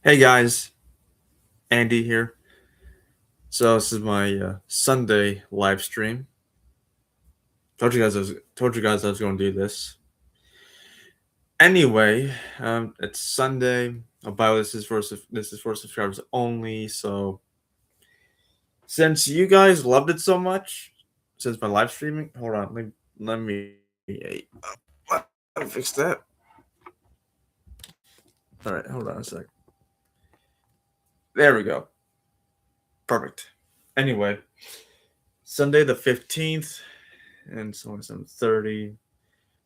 Hey guys, Andy here. So this is my Sunday live stream. Told you guys I was going to do this. Anyway, it's Sunday. About this is for subscribers only. So since you guys loved it so much, since my live streaming, hold on, let me fix that. All right, hold on a sec. There we go. Perfect. Anyway, Sunday the 15th, and so on 7:30.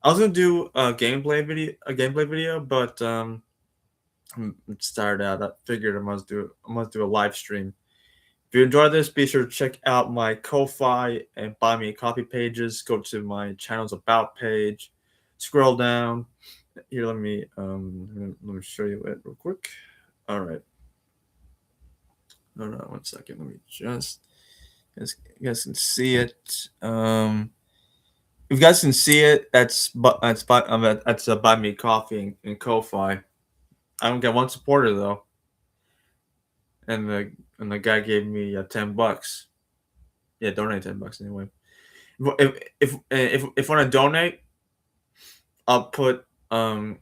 I was gonna do a gameplay video, but started out. I figured I must do a live stream. If you enjoyed this, be sure to check out my Ko-fi and Buy Me a Coffee pages. Go to my channel's About page. Scroll down. Here, let me show you it real quick. All right. Hold on 1 second. Let me just. You guys can see it. If you guys can see it, that's Buy Me Coffee and Ko-fi. I don't get one supporter though, and the guy gave me $10. Yeah, donate $10 anyway. If want to donate, I'll put um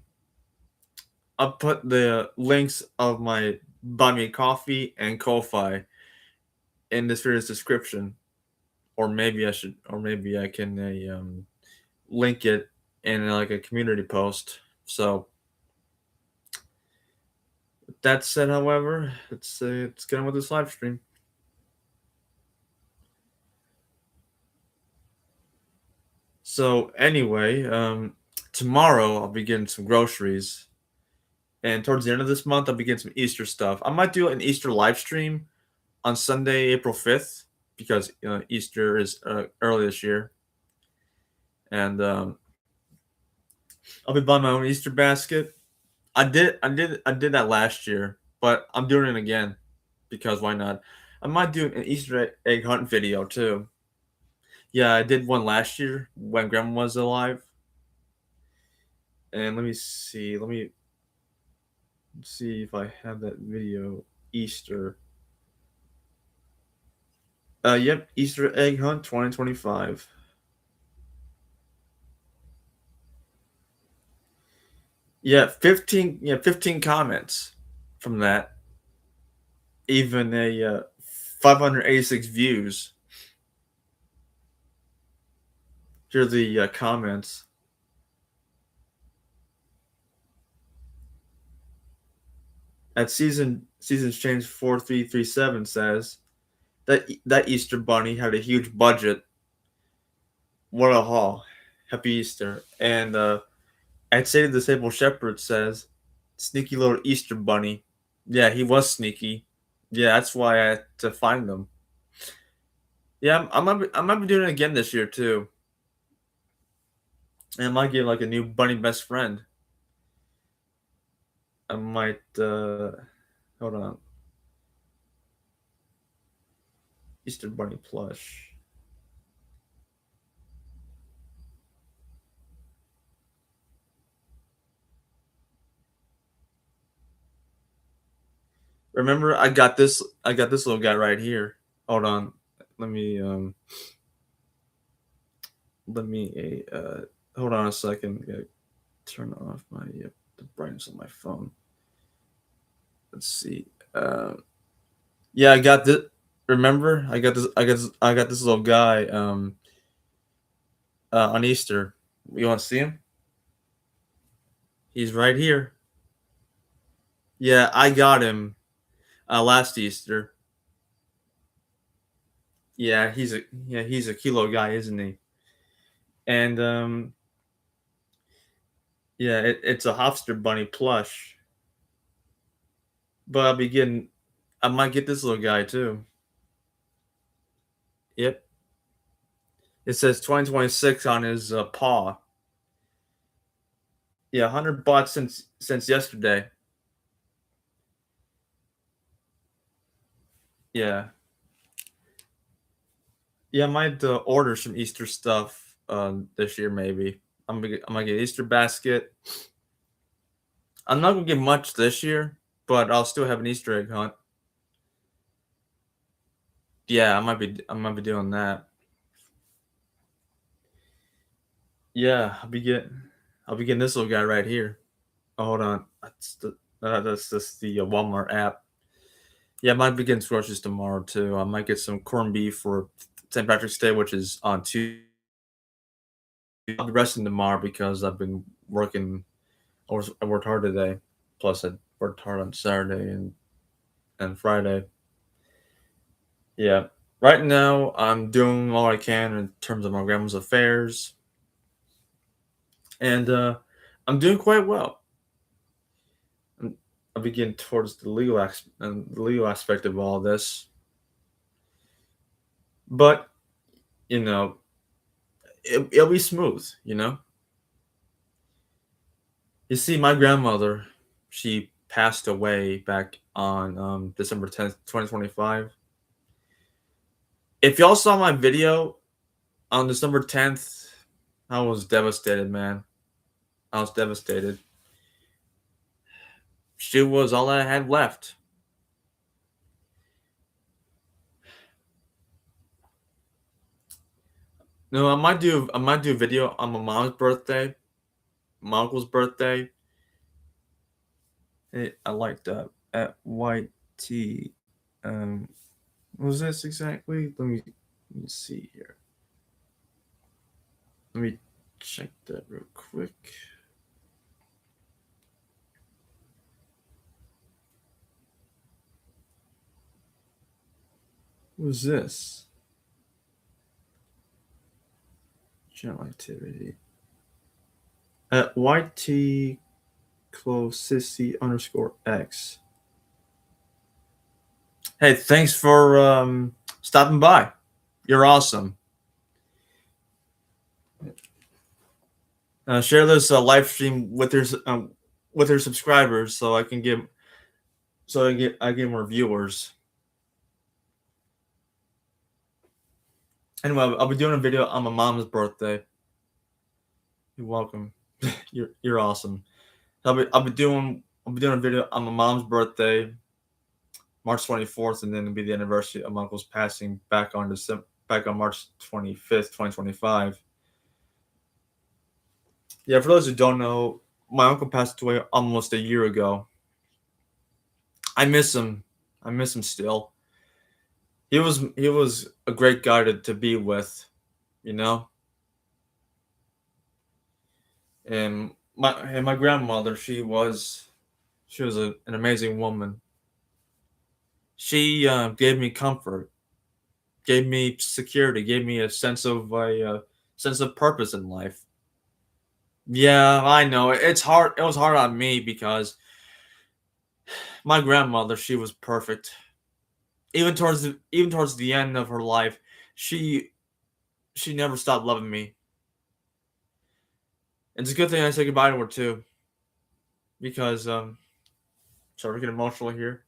I'll put the links of my Buy Me Coffee and Ko-fi in this video's description, or maybe I can link it in like a community post. So with that said, however, let's get on with this live stream. So anyway, tomorrow I'll be getting some groceries, and towards the end of this month I'll be getting some Easter stuff. I might do an Easter live stream on Sunday, April 5th, because Easter is early this year, and I'll be buying my own Easter basket. I did that last year, but I'm doing it again because why not? I might do an Easter egg hunt video too. Yeah, I did one last year when Grandma was alive. And let me see if I have that video. Easter. Yep, Easter egg hunt 2025. Yeah, 15 comments from that. Even a 586 views. Here are the comments. At seasons change 4337 says that Easter bunny had a huge budget. What a haul. Happy Easter. And at Say the Disabled Shepherd says, sneaky little Easter bunny. Yeah, he was sneaky. Yeah, that's why I had to find them. Yeah, I might be doing it again this year too. And I might get like a new bunny best friend. I might hold on. Easter bunny plush. Remember, I got this little guy right here. Hold on. Let me hold on a second. Turn off my the brightness on my phone. Let's see. Yeah, I got this. Remember, I got this little guy on Easter. You want to see him? He's right here. Yeah, I got him last Easter. Yeah, he's a kilo guy, isn't he? And yeah, it's a Hofster bunny plush. But I might get this little guy too. Yep. It says 2026 on his paw. Yeah, 100 baht since yesterday. Yeah. Yeah, I might order some Easter stuff this year maybe. I'm gonna get Easter basket. I'm not gonna get much this year but I'll still have an Easter egg hunt. Yeah, I might be doing that. Yeah, I'll be getting this little guy right here. Oh, hold on, that's just the Walmart app. Yeah, I might be getting groceries tomorrow too. I might get some corned beef for St. Patrick's Day, which is on Tuesday. I'll be resting tomorrow because I've been working. I worked hard today. Plus, I worked hard on Saturday and Friday. Yeah. Right now, I'm doing all I can in terms of my grandma's affairs, and I'm doing quite well. I'm, I'm beginning towards the legal aspect of all this, but you know, it'll be smooth. You see, my grandmother, she passed away back on December 10th, 2025. If y'all saw my video on December 10th, I was devastated, man. I was devastated. She was all I had left. No, I might do a video on my mom's birthday, my uncle's birthday. Hey, I like that at White Tea. Um, what was this exactly? Let me see here. Let me check that real quick. What was this? Channel activity. At YT Closissy underscore X. Hey, thanks for stopping by. You're awesome. Share this live stream with your subscribers so I get more viewers. Anyway, I'll be doing a video on my mom's birthday. You're welcome. You're awesome. I'll be doing a video on my mom's birthday, March 24th, and then it'll be the anniversary of my uncle's passing back on March 25th, 2025. Yeah, for those who don't know, my uncle passed away almost a year ago. I miss him. I miss him still. He was a great guy to be with, you know. And my grandmother, she was an amazing woman. She gave me comfort, gave me security, gave me a sense of purpose in life. Yeah, I know it's hard. It was hard on me because my grandmother, she was perfect. Even towards the end of her life, she she never stopped loving me. And it's a good thing I said goodbye to her too, because sorry to get emotional here.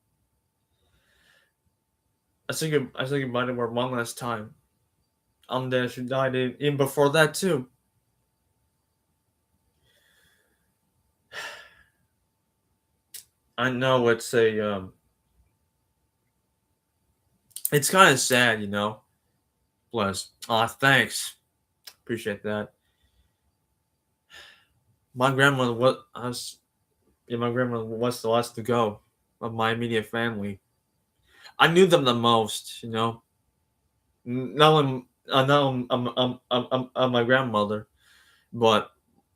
I said goodbye to her one last time. Then she died even before that too. I know it's kind of sad, you know. Bless. Ah, thanks. Appreciate that. My grandmother was yeah, my grandmother was the last to go of my immediate family. I knew them the most, you know. Not only my grandmother, but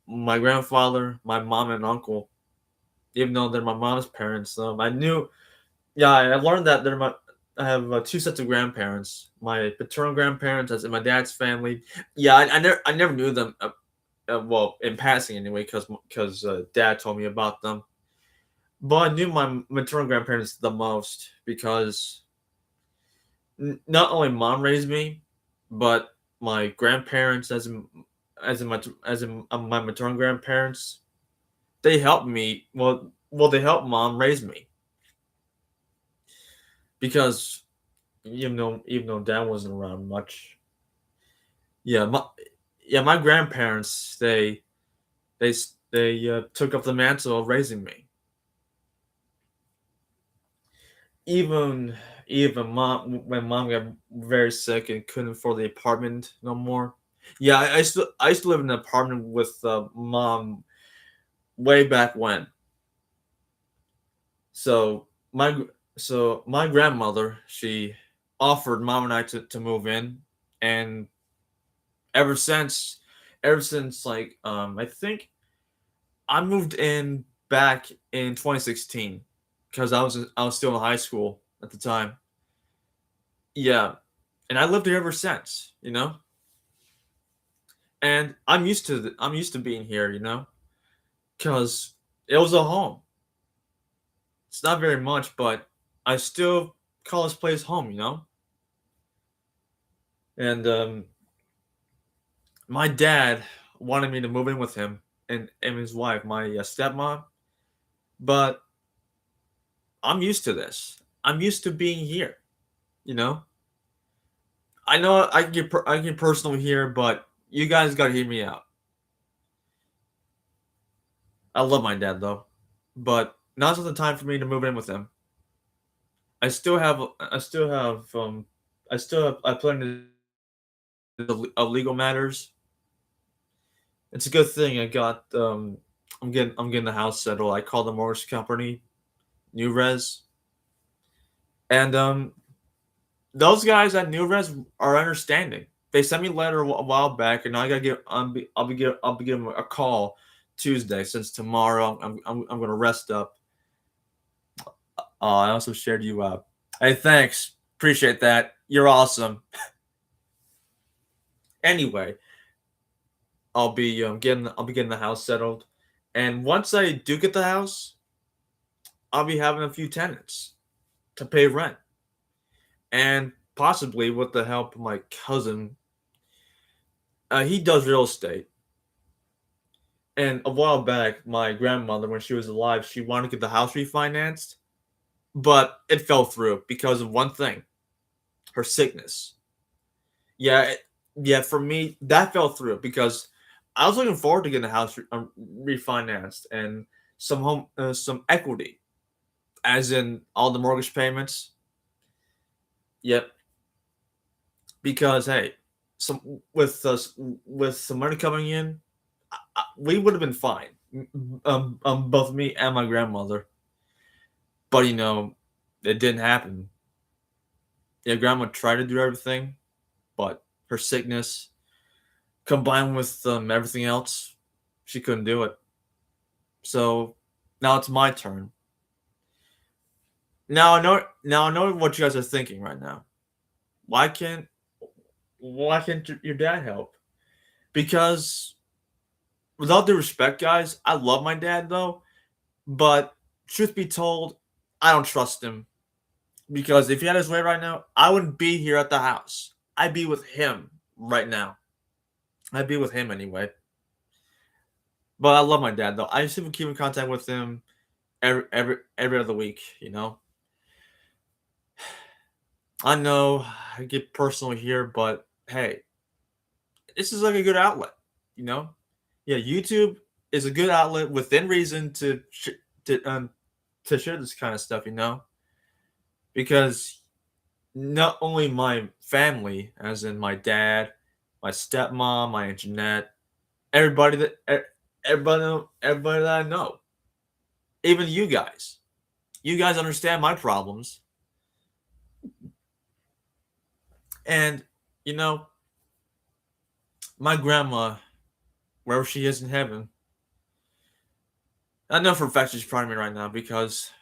my grandfather, my mom and uncle. Even though they're my mom's parents, I knew. Yeah, I learned that I have two sets of grandparents. My paternal grandparents, as in my dad's family. Yeah, I never knew them. Well, in passing anyway, because dad told me about them. But I knew my maternal grandparents the most because not only mom raised me, but my grandparents, as in my maternal grandparents, they helped me. Well, they helped mom raise me because even though dad wasn't around much. Yeah, my grandparents they took up the mantle of raising me. even even mom when mom got very sick and couldn't afford the apartment no more. Yeah, I used to live in an apartment with mom way back when. So my grandmother, she offered mom and I to move in, and ever since like I think I moved in back in 2016 because I was still in high school at the time. Yeah, and I lived here ever since, you know. And I'm used to being here, you know, because it was a home. It's not very much, but I still call this place home, you know. And my dad wanted me to move in with him and his wife, my stepmom, but I'm used to this. I'm used to being here, you know. I know I can get personal here, but you guys gotta hear me out. I love my dad though, but now's not the time for me to move in with him. I still have I plenty of legal matters. It's a good thing I got I'm getting the house settled. I called the mortgage company, New Res, and those guys at New Res are understanding. They sent me a letter a while back, and I gotta give I'll be giving a call Tuesday since tomorrow I'm gonna rest up. I also shared you up. Hey, thanks. Appreciate that. You're awesome. Anyway, I'll be getting the house settled, and once I do get the house, I'll be having a few tenants to pay rent, and possibly with the help of my cousin. He does real estate, and a while back, my grandmother, when she was alive, she wanted to get the house refinanced, but it fell through because of one thing: her sickness. Yeah, yeah. For me, that fell through because I was looking forward to getting the house refinanced and some equity, as in all the mortgage payments. Yep. Because hey, some with some money coming in, we would have been fine. Both me and my grandmother. But you know, it didn't happen. Yeah, grandma tried to do everything, but her sickness combined with everything else, she couldn't do it. So now it's my turn. Now I know what you guys are thinking right now. Why can't why can't your dad help? Because with all due respect, guys, I love my dad though, but truth be told, I don't trust him. Because if he had his way right now, I wouldn't be here at the house. I'd be with him right now. I'd be with him anyway. But I love my dad though. I still keep in contact with him every other week, you know. I know I get personal here, but hey, this is like a good outlet, you know. Yeah, YouTube is a good outlet within reason to um to share this kind of stuff, you know, because not only my family, as in my dad, my stepmom, my aunt Jeanette, everybody that everybody that I know, even you guys understand my problems, and you know, my grandma, wherever she is in heaven, I know for a fact she's proud of me right now because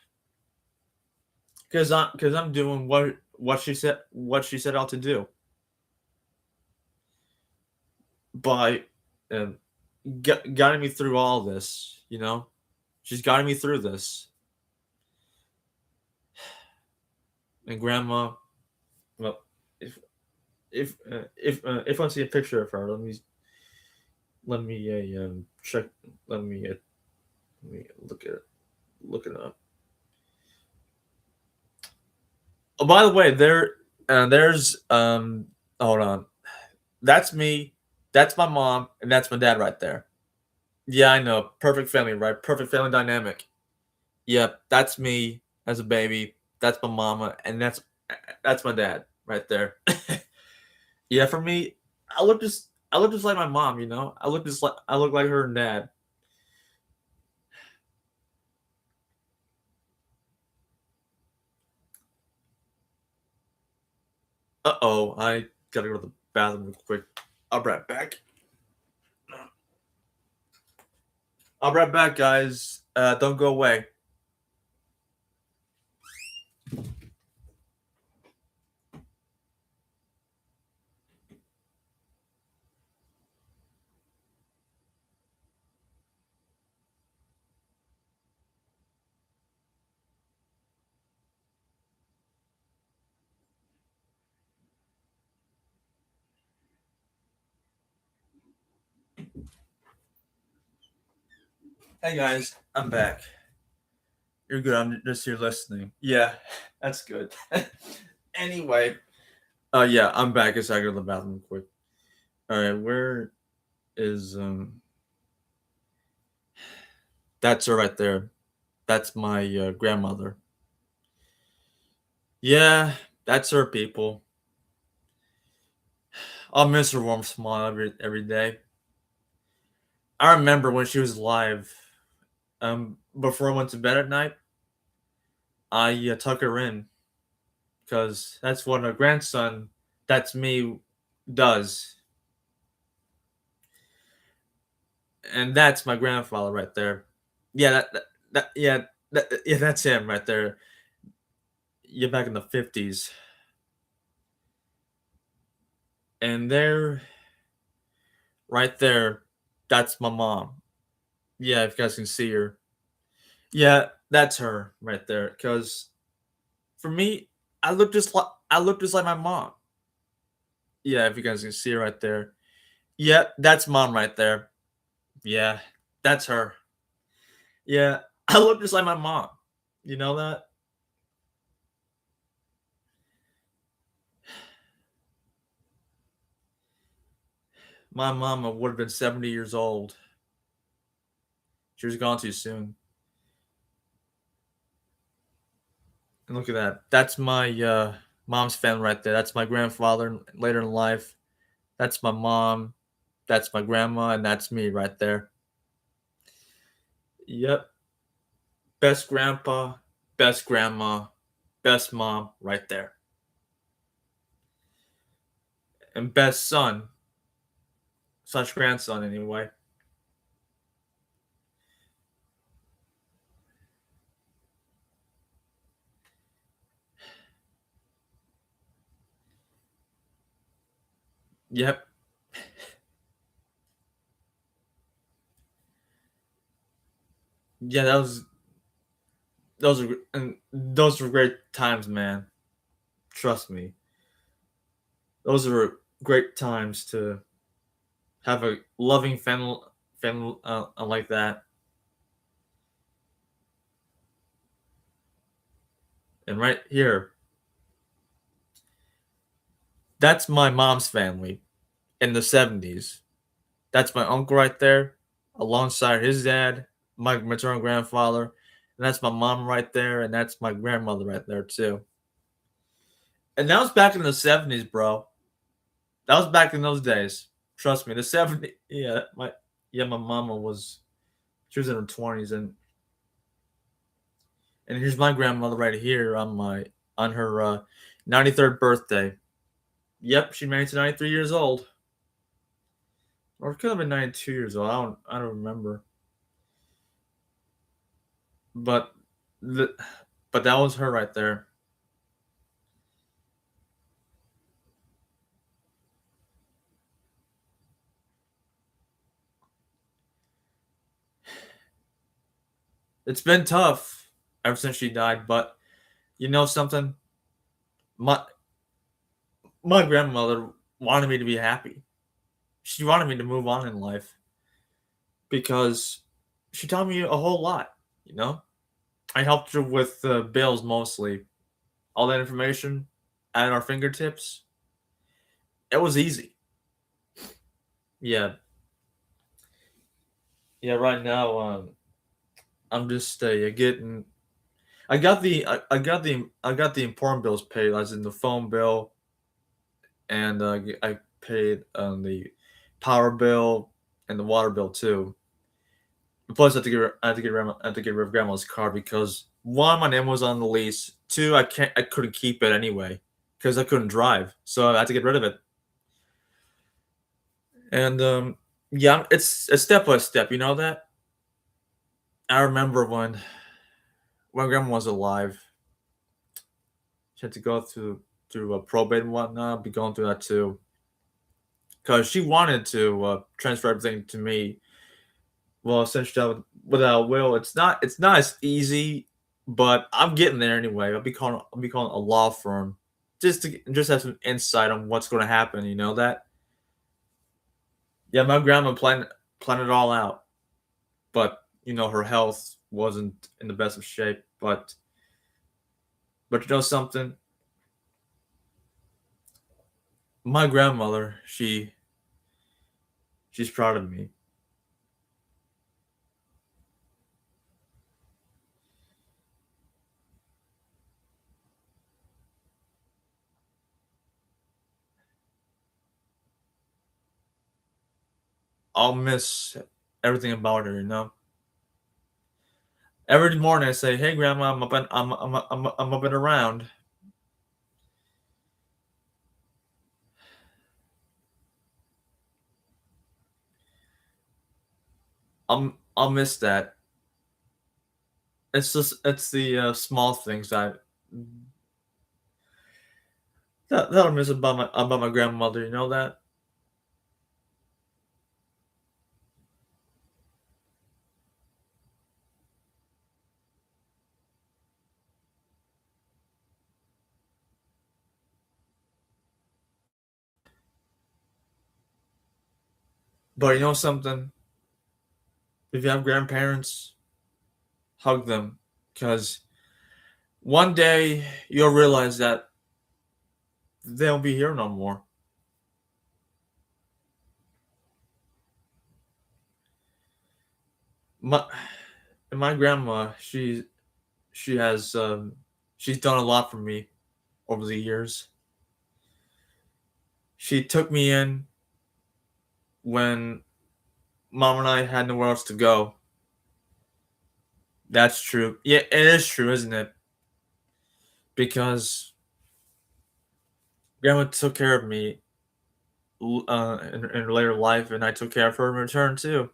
I'm doing what she set out to do by um, guiding me through all this. You know, she's guiding me through this. And grandma, well, if if I see a picture of her, let me check. Let me look it up. Oh, by the way, there's hold on. That's me. That's my mom, and that's my dad right there. Yeah, I know. Perfect family, right? Perfect family dynamic. Yep, that's me as a baby. that's my mama, and that's my dad right there. Yeah, for me, I look just like my mom. You know, I look like her and dad. I gotta go to the bathroom real quick. I'll be right back. I'll be right back, guys. Don't go away. Hey guys, I'm back. You're good. I'm just here listening. Yeah, that's good. Anyway, yeah, I'm back. I gotta go to the bathroom real quick. All right, where is That's her right there. That's my grandmother. Yeah, that's her, people. I'll miss her warm smile every day. I remember when she was alive. Before I went to bed at night, I tuck her in because that's what a grandson, that's me, does, and that's my grandfather right there. Yeah, yeah, that's him right there. You're back in the 50s, and there, right there, that's my mom. Yeah, if you guys can see her. Yeah, that's her right there. Because for me, I look just like my mom. Yeah, if you guys can see her right there. Yeah, that's mom right there. Yeah, that's her. Yeah, I look just like my mom. You know that? My mama would have been 70 years old. She was gone too soon. And look at that. That's my mom's family right there. That's my grandfather later in life. That's my mom. That's my grandma, and that's me right there. Yep. Best grandpa, best grandma, best mom right there. And best son, slash grandson anyway. Yep. Yeah, those were great times, man. Trust me. Those were great times to have a loving family like that. And right here, that's my mom's family in the 70s. That's my uncle right there, alongside his dad, my maternal grandfather. And that's my mom right there, and that's my grandmother right there too. And that was back in the 70s, bro. That was back in those days. Trust me, the 70s. My mama was she was in her 20s, and here's my grandmother right here on her 93rd birthday. Yep, she made it to 93 years old. Or it could have been 92 years old. I don't remember. But the, but that was her right there. It's been tough ever since she died, but you know something? My my grandmother wanted me to be happy. She wanted me to move on in life because she taught me a whole lot, you know? I helped her with bills mostly. All that information at our fingertips. It was easy. Yeah. Yeah, right now I'm just getting I got the important bills paid, as in the phone bill, and I paid the power bill and the water bill too. Plus, I had to get rid of grandma's car because one, my name was on the lease. Two, I couldn't keep it anyway because I couldn't drive, so I had to get rid of it. And yeah, it's a step by step. You know that. I remember when grandma was alive, she had to go through a probate and whatnot. Be going through that too because she wanted to transfer everything to me. Well, essentially, without a will, it's not as easy, but I'm getting there anyway. I'll be calling a law firm just have some insight on what's going to happen. You know that? Yeah, my grandma planned it all out, but you know her health wasn't in the best of shape. But you know something, my grandmother, she's proud of me. I'll miss everything about her. You know, every morning I say, "Hey, grandma, I'm up and around." I'll miss that. It's the small things that I miss about my grandmother. You know that. But you know something, if you have grandparents, hug them, because one day you'll realize that they won't be here no more. My my grandma, she has she's done a lot for me over the years. She took me in when mom and I had nowhere else to go. That's true. Yeah, it is true, isn't it? Because grandma took care of me in her later life, and I took care of her in return too.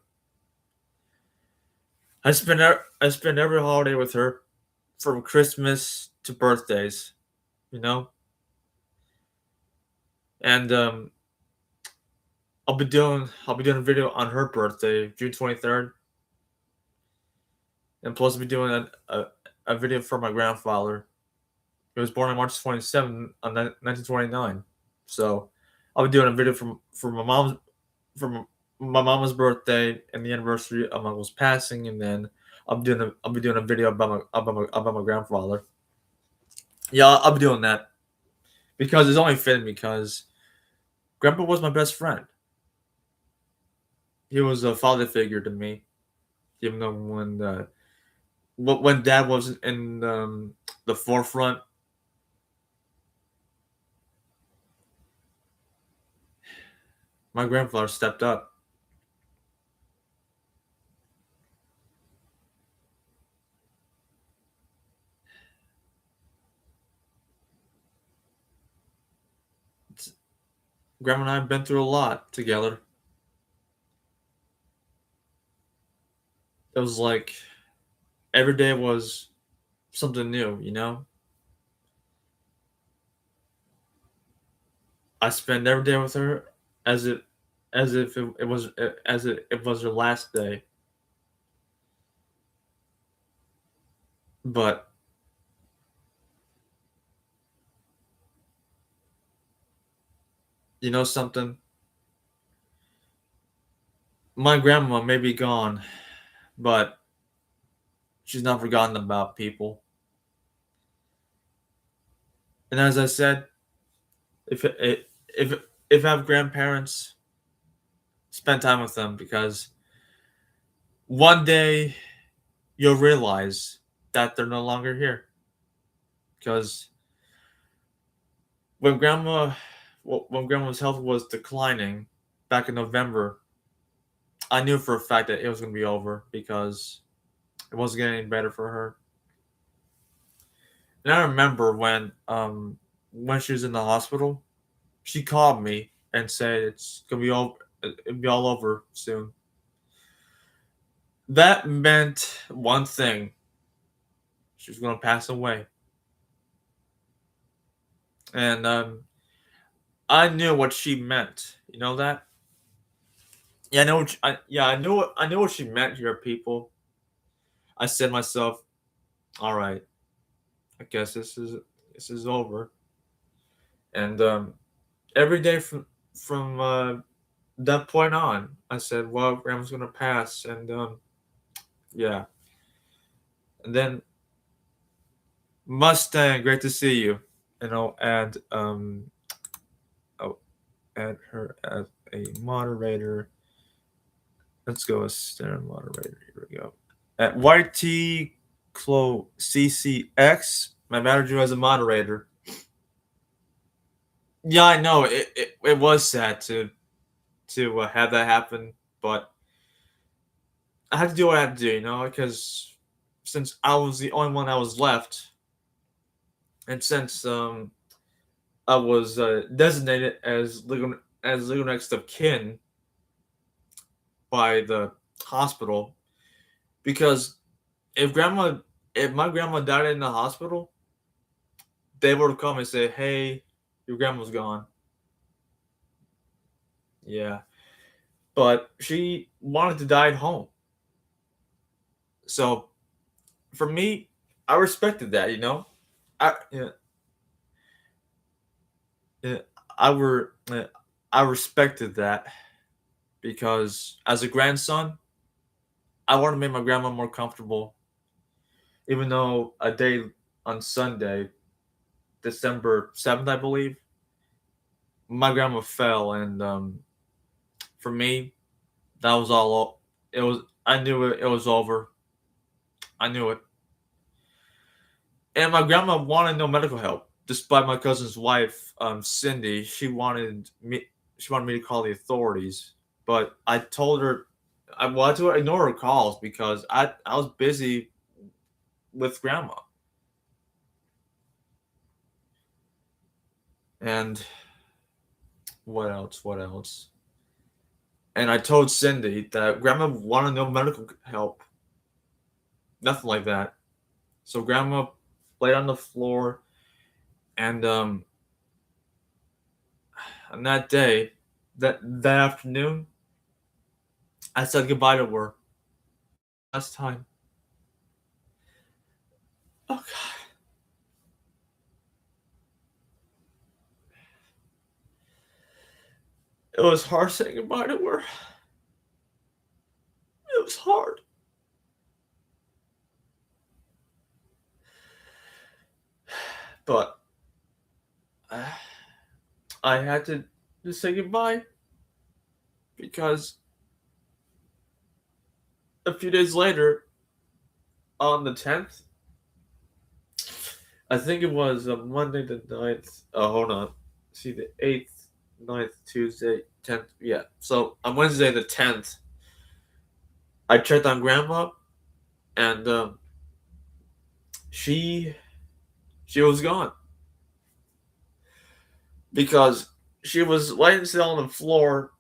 I spent every holiday with her, from Christmas to birthdays, you know. And I'll be doing a video on her birthday, June 23rd, and plus I'll be doing a video for my grandfather. He was born on March 27th, 1929. So I'll be doing a video from my mama's birthday and the anniversary of my uncle's passing, and then I'll be doing a video about my grandfather. Yeah, I'll be doing that because it's only fitting because Grandpa was my best friend. He was a father figure to me, even though when Dad wasn't in the forefront, my grandfather stepped up. Grandma and I have been through a lot together. It was like every day was something new, you know? I spend every day with her as it as if it was it was her last day. But you know something? My grandma may be gone, but she's not forgotten about people. And as I said, if if if I have grandparents, spend time with them because one day you'll realize that they're no longer here. because when grandma's health was declining back in November, I knew for a fact that it was going to be over because it wasn't getting any better for her. And I remember when she was in the hospital, she called me and said it's gonna be over. It'll be all over soon. That meant one thing: she was gonna pass away. And I knew what she meant. You know that? Yeah, I know. I knew what she meant here, people. I said to myself, "All right, I guess this is over." And every day from that point on, I said, "Well, Grandma's gonna pass," and yeah. And then Mustang, great to see you. And I'll add her as a moderator. Let's go as standard moderator. Here we go. At YT Clo CCX, my manager as a moderator. Yeah, I know it was sad to have that happen, but I had to do what I had to do, because since I was the only one that was left, and since I was designated as legal next of kin by the hospital, because if grandma if my grandma died in the hospital, they would have come and say, "Hey, your grandma's gone." Yeah, but she wanted to die at home, so for me, I respected that. I yeah, yeah, I were I respected that because as a grandson, I wanted to make my grandma more comfortable, even though a day on Sunday, December 7th, I believe, my grandma fell, and for me, that was all. It was. I knew it. It was over. I knew it. And my grandma wanted no medical help, despite my cousin's wife, Cindy. She wanted me to call the authorities, but I told her I wanted to ignore her calls because I was busy with grandma. And what else? What else? And I told Cindy that grandma wanted no medical help. Nothing like that. So grandma laid on the floor, and on that day, that afternoon, I said goodbye to her. Last time. Oh God, it was hard saying goodbye to her. It was hard, but I had to just say goodbye because a few days later, on the 10th, I think it was Monday the 9th. Oh, hold on. See, the 8th, 9th, Tuesday, 10th. Yeah. So on Wednesday the 10th, I checked on grandma, and she she was gone because she was laying still on the floor.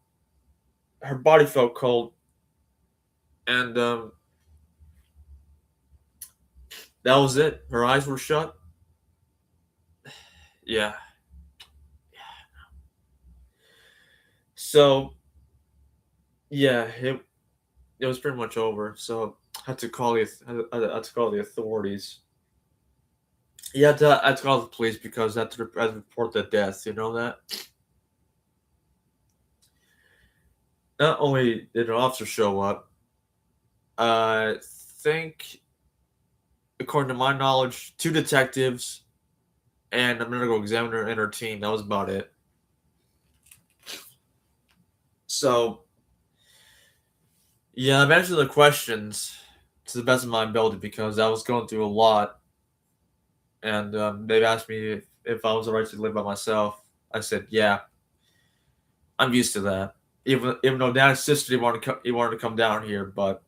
Her body felt cold, and that was it. Her eyes were shut. Yeah. So yeah, it was pretty much over. So I had to call the authorities. Yeah, I had to call the police because I had to report the death. You know that. Not only did an officer show up, I think, according to my knowledge, two detectives and a medical examiner and her team. That was about it. So yeah, I've answered the questions to the best of my ability because I was going through a lot. and they've asked me if I was alright to live by myself. I said, yeah, I'm used to that. Even though Dad's sister he wanted to come down here, but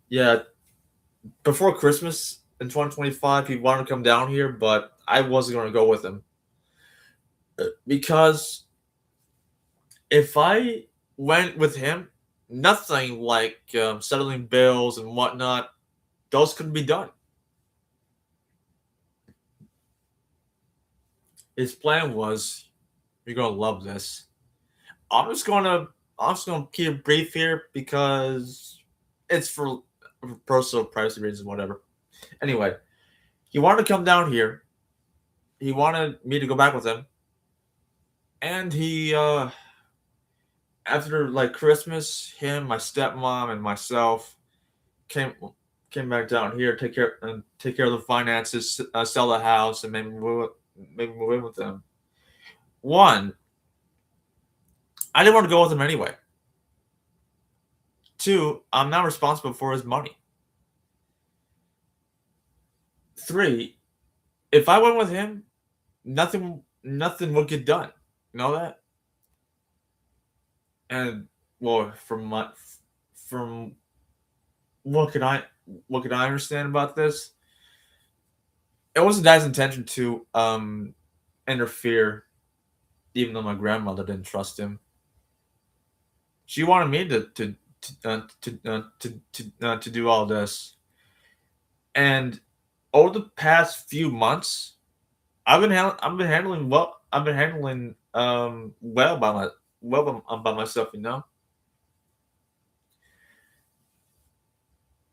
yeah, before Christmas in 2025, he wanted to come down here, but I wasn't going to go with him because if I went with him, nothing like settling bills and whatnot, those couldn't be done. His plan was, "You're gonna love this." I'm just gonna I'm just gonna keep it brief here because it's for personal privacy reasons, whatever. Anyway, he wanted to come down here. He wanted me to go back with him, and he after like Christmas, him, my stepmom, and myself came came back down here, take care of the finances, sell the house, and maybe move in with them. One, I didn't want to go with him anyway. Two, I'm not responsible for his money. Three, if I went with him, nothing would get done. You know that? And well, from what can I understand about this? It wasn't Dad's intention to interfere, even though my grandmother didn't trust him. She wanted me to do all this, and over the past few months, I've been handling well by myself, you know.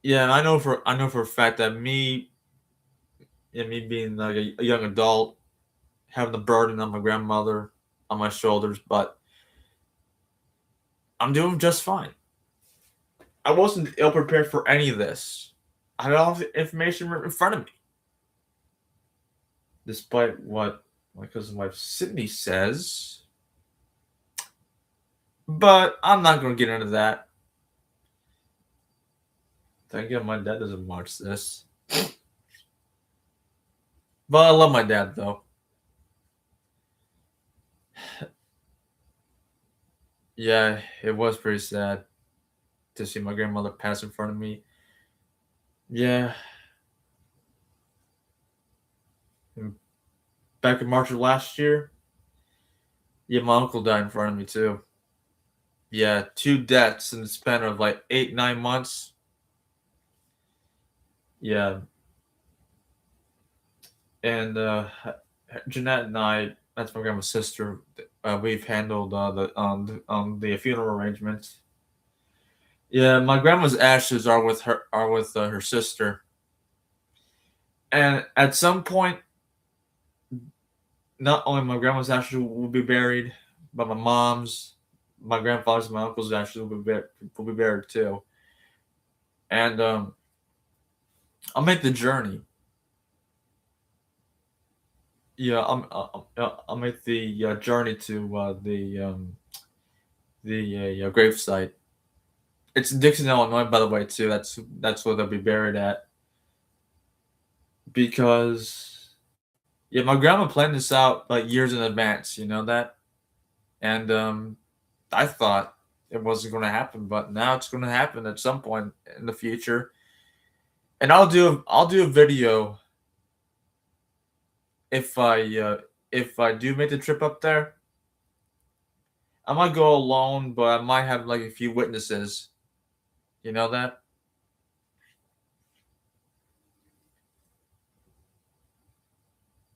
Yeah, I know for a fact that me being like a young adult, having the burden of my grandmother on my shoulders, but I'm doing just fine. I wasn't ill prepared for any of this. I had all the information right in front of me, despite what my cousin wife Sydney says. But I'm not going to get into that. Thank God my dad doesn't watch this. But I love my dad though. Yeah, it was pretty sad to see my grandmother pass in front of me. Yeah, back in March of last year, yeah, my uncle died in front of me too. Yeah, two deaths in the span of like 8, 9 months. Yeah, and Jeanette and I, that's my grandma's sister. We've handled the funeral arrangements. Yeah, my grandma's ashes are with her sister, and at some point, not only my grandma's ashes will be buried, but my mom's, my grandfather's, and my uncle's ashes will be buried too. And I'll make the journey. Yeah, I'll make the journey to the grave site. It's in Dixon, Illinois, by the way, too. That's where they'll be buried at. Because yeah, my grandma planned this out like years in advance. You know that, and I thought it wasn't going to happen, but now it's going to happen at some point in the future. And I'll do a video if I do make the trip up there. I might go alone, but I might have like a few witnesses. You know that?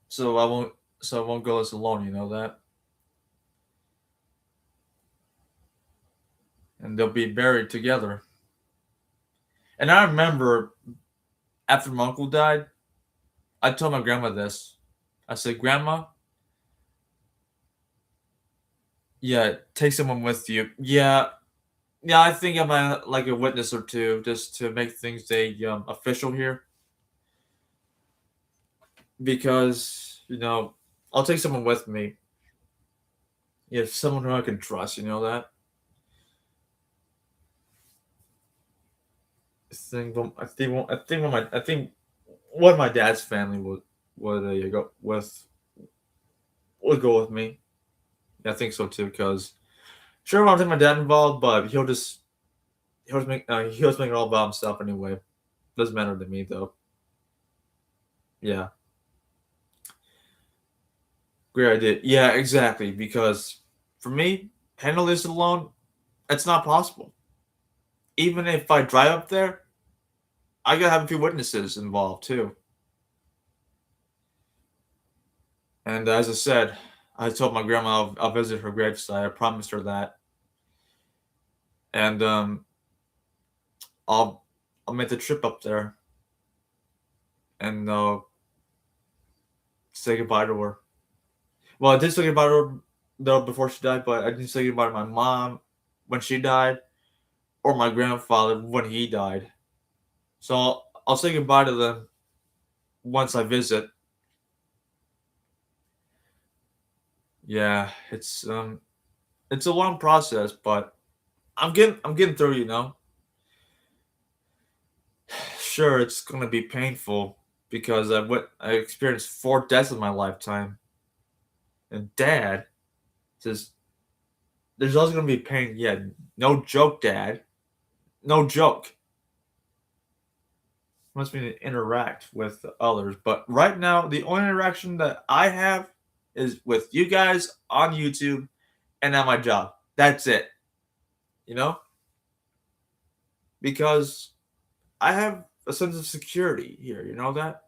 So I won't go as alone, you know that? And they'll be buried together. And I remember after my uncle died, I told my grandma this. I said, "Grandma, yeah, take someone with you." Yeah, yeah, I think I might like a witness or two just to make things official here because I'll take someone with me. Yeah, someone who I can trust. You know that. I think one of my dad's family would go would go with me. Yeah, I think so too. Because sure, I want to take my dad involved, but he'll just make it all about himself anyway. Doesn't matter to me though. Yeah, great idea. Yeah, exactly. Because for me, handle this alone, it's not possible. Even if I drive up there, I gotta have a few witnesses involved too. And as I said, I told my grandma I'll visit her gravesite. I promised her that, and I'll I'll make the trip up there and say goodbye to her. Well, I did say goodbye to her though before she died, but I didn't say goodbye to my mom when she died or my grandfather when he died. So I'll say goodbye to them once I visit. Yeah, it's a long process, but I'm getting through. Sure, it's gonna be painful because I experienced 4 deaths in my lifetime, and Dad says there's always gonna be pain. Yeah, no joke, Dad. No joke. Must be to interact with others, but right now the only interaction that I have is with you guys on YouTube and at my job. That's it. You know, because I have a sense of security here. You know that.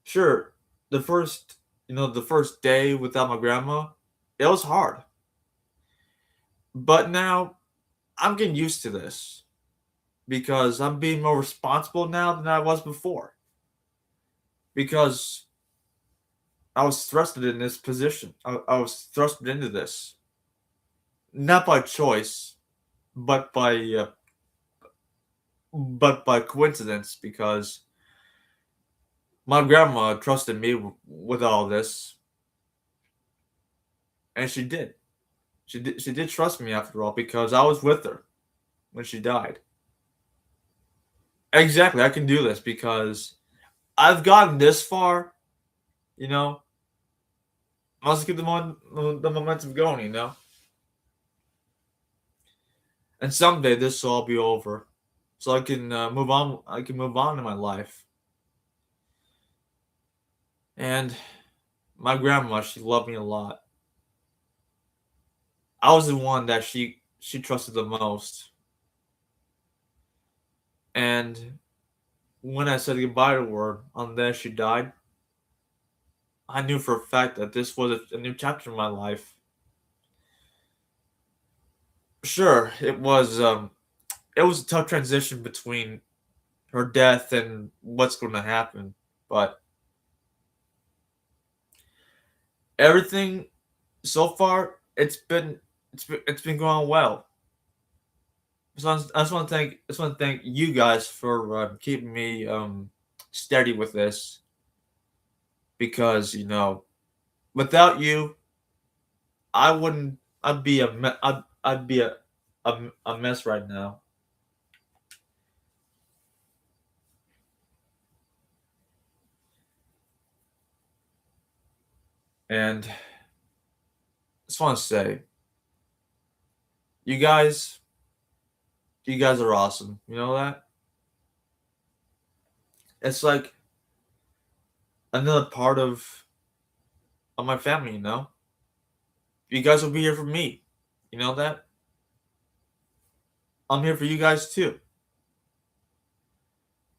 Sure, the first day without my grandma, it was hard. But now I'm getting used to this because I'm being more responsible now than I was before. Because I was thrusted in this position. I was thrusted into this, not by choice, but by uh, but by coincidence. Because my grandma trusted me with all this, and she did. She did trust me after all because I was with her when she died. Exactly, I can do this because I've gotten this far. You know, let's keep the momentum going. And someday this will all be over, so I can move on. I can move on in my life. And my grandma, she loved me a lot. I was the one that she trusted the most. And when I said goodbye to her on the day she died, I knew for a fact that this was a new chapter in my life. Sure, it was a tough transition between her death and what's going to happen, but everything so far it's been going well. So I just want to thank you guys for keeping me steady with this because without you I wouldn't I'd be a mess right now. And I just want to say you guys you guys are awesome. You know that? It's like another part of my family. You guys will be here for me. You know that? I'm here for you guys too.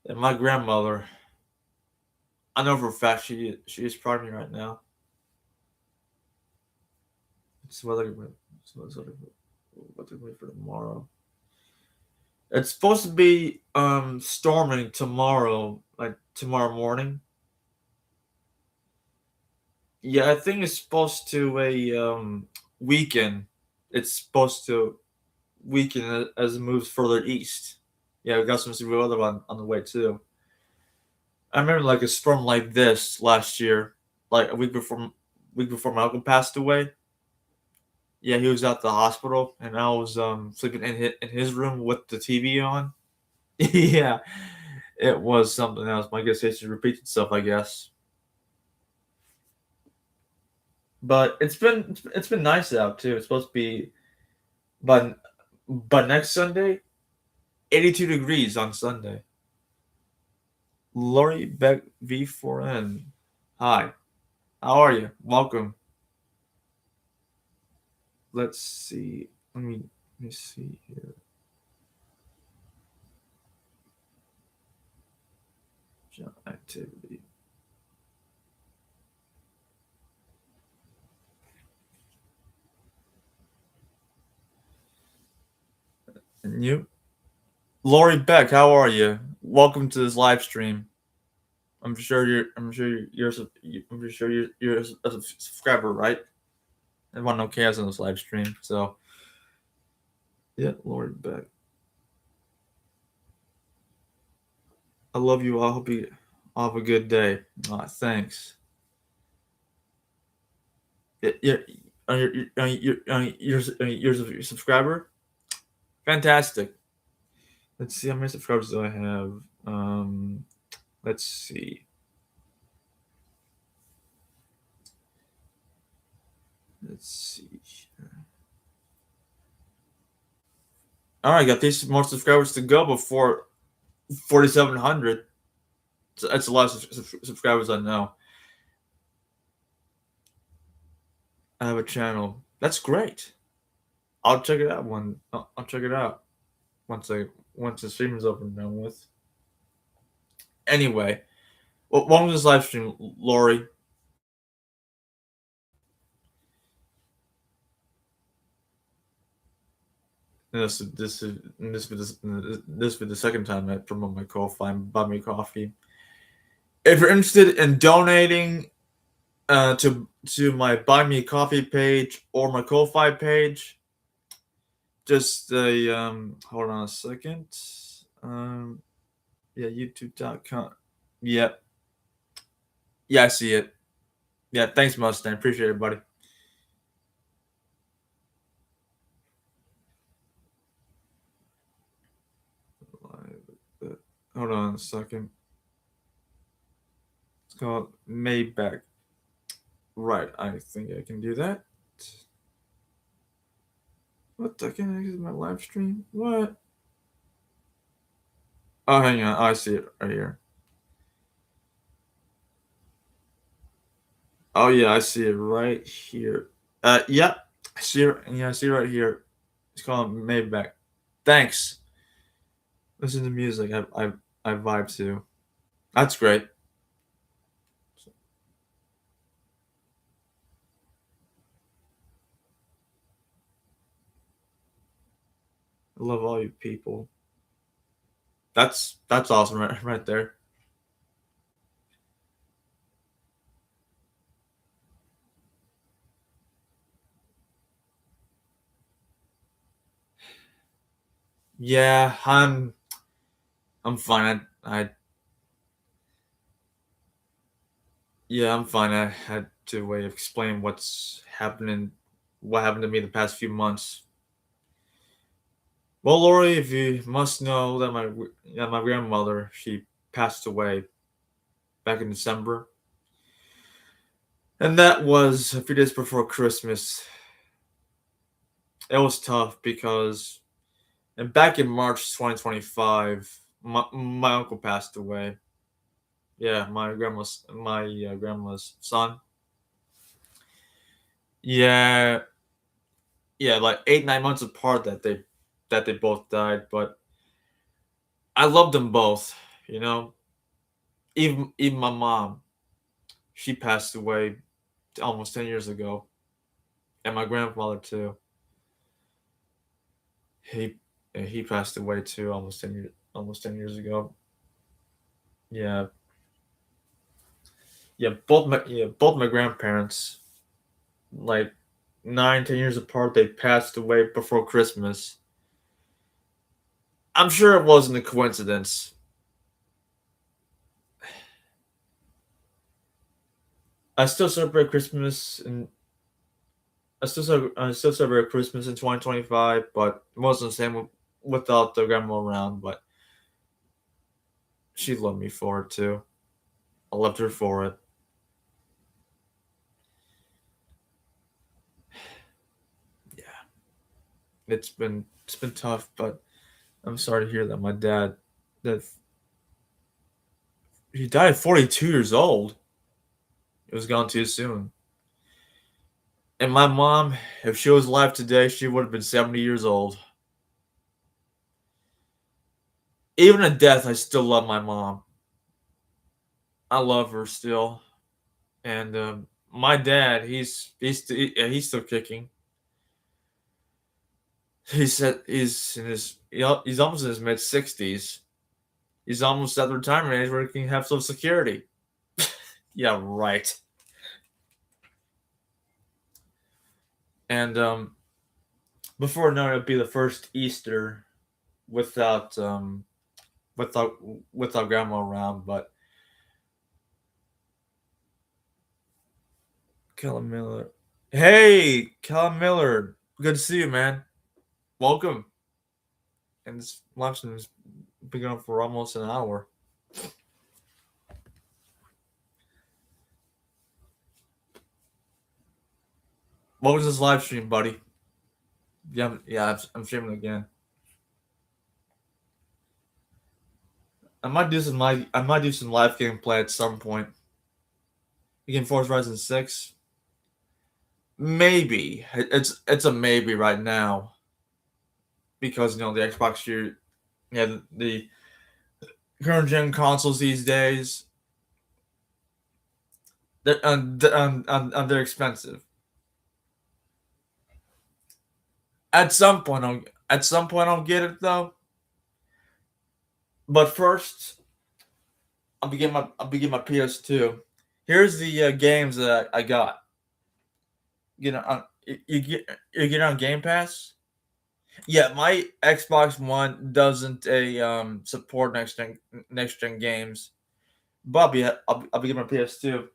And my grandmother, I know for a fact she is proud of me right now. It's what they're for tomorrow. It's supposed to be storming tomorrow, like tomorrow morning. Yeah, I think it's supposed to a weaken. It's supposed to weaken as it moves further east. Yeah, we got some severe weather on the way too. I remember like a storm like this last year, like a week before my uncle passed away. Yeah, he was at the hospital, and I was sleeping in his room with the TV on. Yeah, It was something else. My guess history repeats itself, I guess. But it's been nice out too. It's supposed to be, but next Sunday, 82 degrees on Sunday. Lori Beck V4N. Hi. How are you? Welcome. Let's see. Let me see here. Activity. And you? Lori Beck, how are you? Welcome to this live stream. I'm sure you're a subscriber, right? Everyone know chaos on this live stream, so yeah, Lori Beck. I love you all. Hope you all have a good day. Thanks. You're a subscriber? Fantastic. Let's see how many subscribers do I have. Let's see. All right, got these more subscribers to go before 4,700. That's a lot of subscribers I know. I have a channel. That's great. I'll check it out I'll check it out once the stream is over and done with. Anyway, welcome to this live stream, Lori. This will be the second time I promote my Ko-Fi and buy me coffee. If you're interested in donating to my Buy Me Coffee page or my Ko-Fi page, just hold on a second. Yeah, YouTube.com. Yep. Yeah, I see it. Yeah, thanks, Mustang. Appreciate it, buddy. Hold on a second. It's called Maybach. Right, I think I can do that. What the heck is my live stream? What? Oh, hang on. I see it right here. Oh, yeah, I see it right here. Yep. I see it. Yeah, I see it right here. It's called Maybach. Thanks. Listen to music. I vibe to. That's great. I love all you people. That's awesome right there. Yeah, I'm fine. Yeah, I'm fine. I had to explain what happened to me the past few months. Well, Lori, if you must know that my grandmother, she passed away back in December, and that was a few days before Christmas. It was tough because, and back in March 2025, my uncle passed away. Yeah, my grandma's son. Yeah, yeah, like 8-9 months apart that they both died, but I loved them both. You know, even my mom, she passed away almost 10 years ago, and my grandfather too. He he passed away too almost 10 years ago. Yeah, both my grandparents, like 9-10 years apart, they passed away before Christmas. I'm sure it wasn't a coincidence. I still celebrate Christmas and I still celebrate Christmas in 2025, but it wasn't the same without the grandma around. But She loved me for it too. I loved her for it. Yeah, it's been tough, but I'm sorry to hear that my dad that he died at 42 years old. It was gone too soon. And my mom, if she was alive today, she would have been 70 years old. Even at death, I still love my mom. I love her still. And my dad, he's still kicking. He said he's in his he's almost in his mid 60s. He's almost at the retirement age where he can have Social Security. Yeah, right. And before knowing it'd be the first Easter without without without grandma around. But Kellen Miller, hey, Kellen Miller, good to see you, man. Welcome. And this live stream has been going for almost an hour. What was this live stream, buddy? Yeah, I'm streaming again. I might do some live gameplay at some point. Again, Forza Horizon 6. Maybe it's a maybe right now because the Xbox the current gen consoles these days they're expensive. At some point I'll get it though. But first, I'll begin my PS2. Here's the games that I got. You get on Game Pass. Yeah, my Xbox One doesn't support next gen games. Bobby, I'll begin my PS2.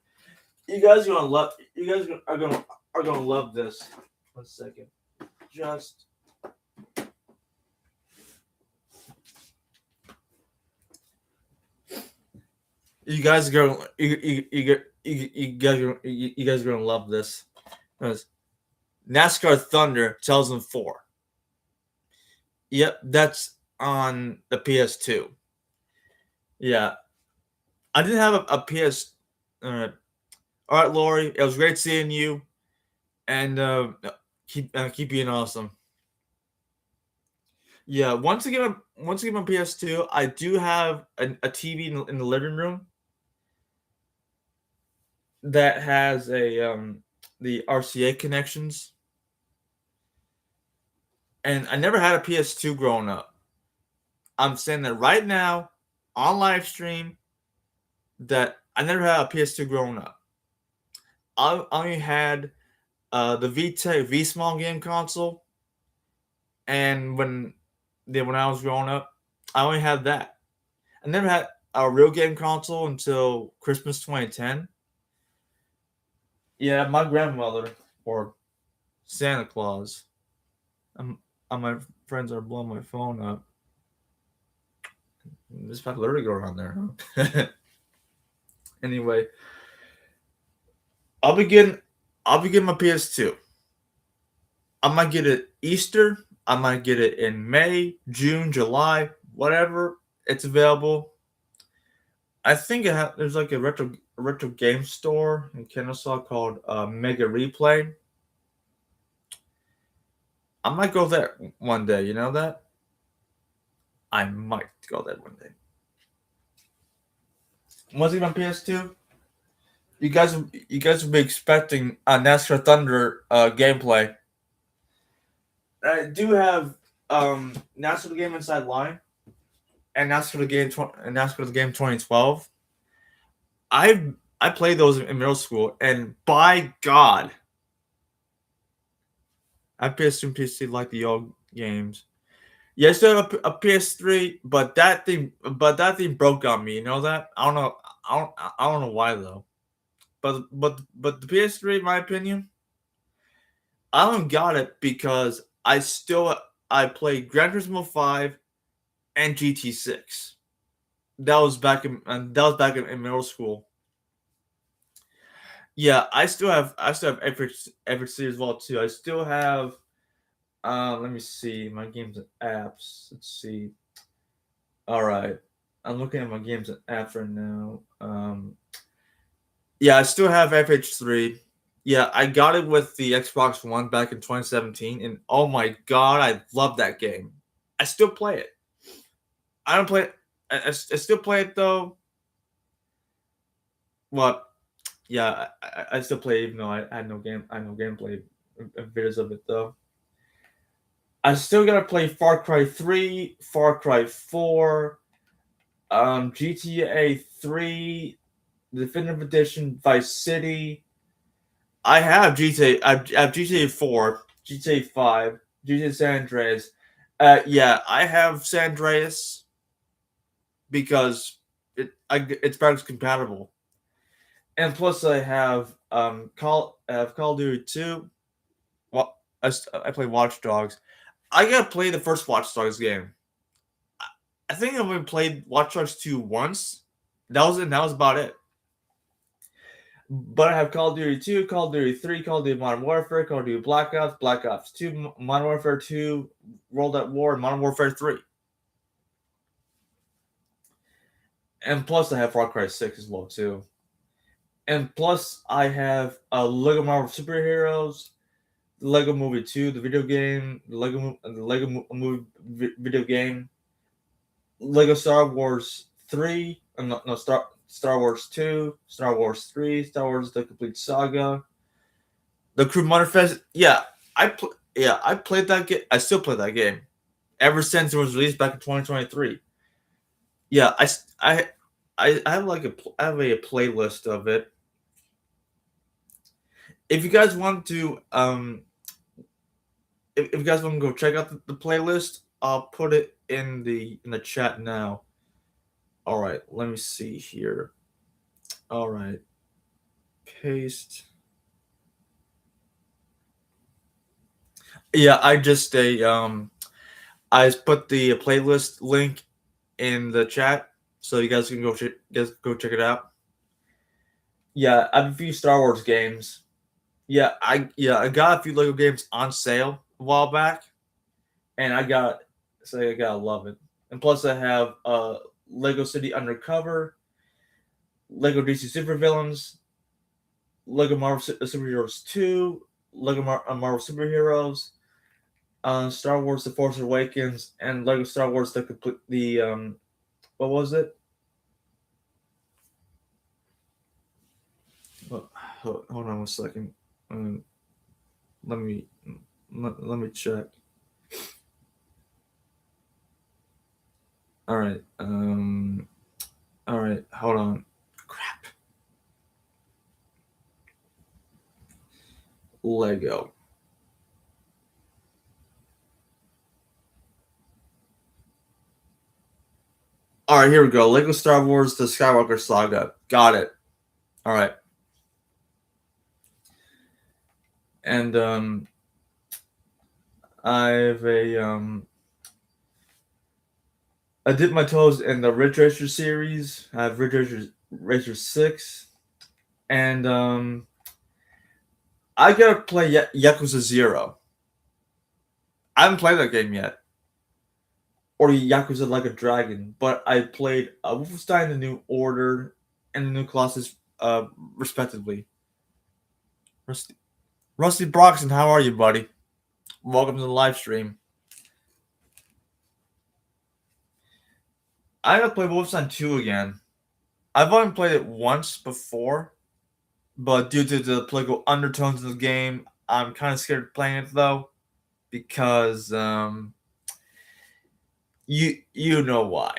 You guys are gonna love this. 1 second, just. You guys are gonna you guys are gonna love this. NASCAR Thunder 2004. Yep, that's on the PS2. Yeah, I didn't have a PS. All right, Lori, it was great seeing you, and keep being awesome. Yeah, once again, my PS2, I do have a TV in the living room that has the RCA connections, and I never had a PS2 growing up. I'm saying that right now on live stream that I never had a PS2 growing up. I only had the V Small game console, and when I was growing up, I only had that. I never had a real game console until Christmas 2010. Yeah, my grandmother or Santa Claus. My friends are blowing my phone up. There's popularity going on there, huh? Anyway, I'll begin my PS2. I might get it Easter. I might get it in May, June, July, whatever. It's available. I think there's like a retro game store in Kennesaw called Mega Replay. I might go there one day. You know that? I might go there one day. Once again on PS2, you guys will be expecting a NASCAR Thunder gameplay. I do have NASCAR the Game Inside Line and NASCAR the Game 2012. I played those in middle school, and by God, I PS2 and PC like the old games. Yes, I have a PS3, but that thing broke on me. You know that? I don't know why though. But the PS3, in my opinion, I only got it because I played Gran Turismo 5 and GT6. That was back in middle school. Yeah, I still have Epic Series as well too. I still have let me see my games and apps. Let's see. All right, I'm looking at my games and apps right now. Yeah, I still have FH3. Yeah, I got it with the Xbox One back in 2017, and oh my god, I love that game. I still play it. I don't play it. I still play it though. What? Yeah, I still play it even though I had no game. I had no gameplay videos of it though. I still gotta play Far Cry 3, Far Cry 4, GTA 3, Definitive Edition, Vice City. I have GTA. I have GTA 4, GTA 5, GTA San Andreas. Yeah, I have San Andreas because it's backwards compatible, and plus I have Call of Duty 2. Well, I play Watch Dogs. I gotta play the first Watch Dogs game. I think I've only played Watch Dogs 2 once. That was it. That was about it. But I have Call of Duty 2, Call of Duty 3, Call of Duty Modern Warfare, Call of Duty Black Ops, Black Ops 2, Modern Warfare 2, World at War, and Modern Warfare 3. And plus, I have Far Cry 6 as well, too. And plus, I have Lego Marvel Superheroes, the Lego Movie 2, the video game, the Lego Movie video game, Lego Star Wars 3, no, Star Wars 2, Star Wars 3, Star Wars The Complete Saga, the Crew Motorfest. I played that game. I still play that game ever since it was released back in 2023. Yeah, I have I have a playlist of it. If you guys want to if you guys want to go check out the playlist, I'll put it in the chat now. All right, let me see here. All right, paste. Yeah, I just put the playlist link in the chat so you guys can go check it out. Yeah, I have a few Star Wars games. I got a few Lego games on sale a while back, and I gotta love it. And plus, I have Lego City Undercover, Lego DC Supervillains, Lego Marvel Superheroes 2, Lego Marvel Superheroes, Star Wars: The Force Awakens, and Lego Star Wars the what was it? Hold on 1 second. Um, let me let me check. All right. All right. Hold on. Crap. Lego. All right. Here we go. Lego Star Wars: The Skywalker Saga. Got it. All right. And I've a I dipped my toes in the Ridge Racer series. I have Racer 6, and I gotta play Yakuza 0. I haven't played that game yet, or Yakuza Like a Dragon, but I played Wolfenstein: The New Order and The New Colossus, respectively. Rusty Broxton, how are you, buddy? Welcome to the live stream. I gotta play Wolfenstein 2 again. I've only played it once before, but due to the political undertones of the game, I'm kind of scared of playing it though, because you know why.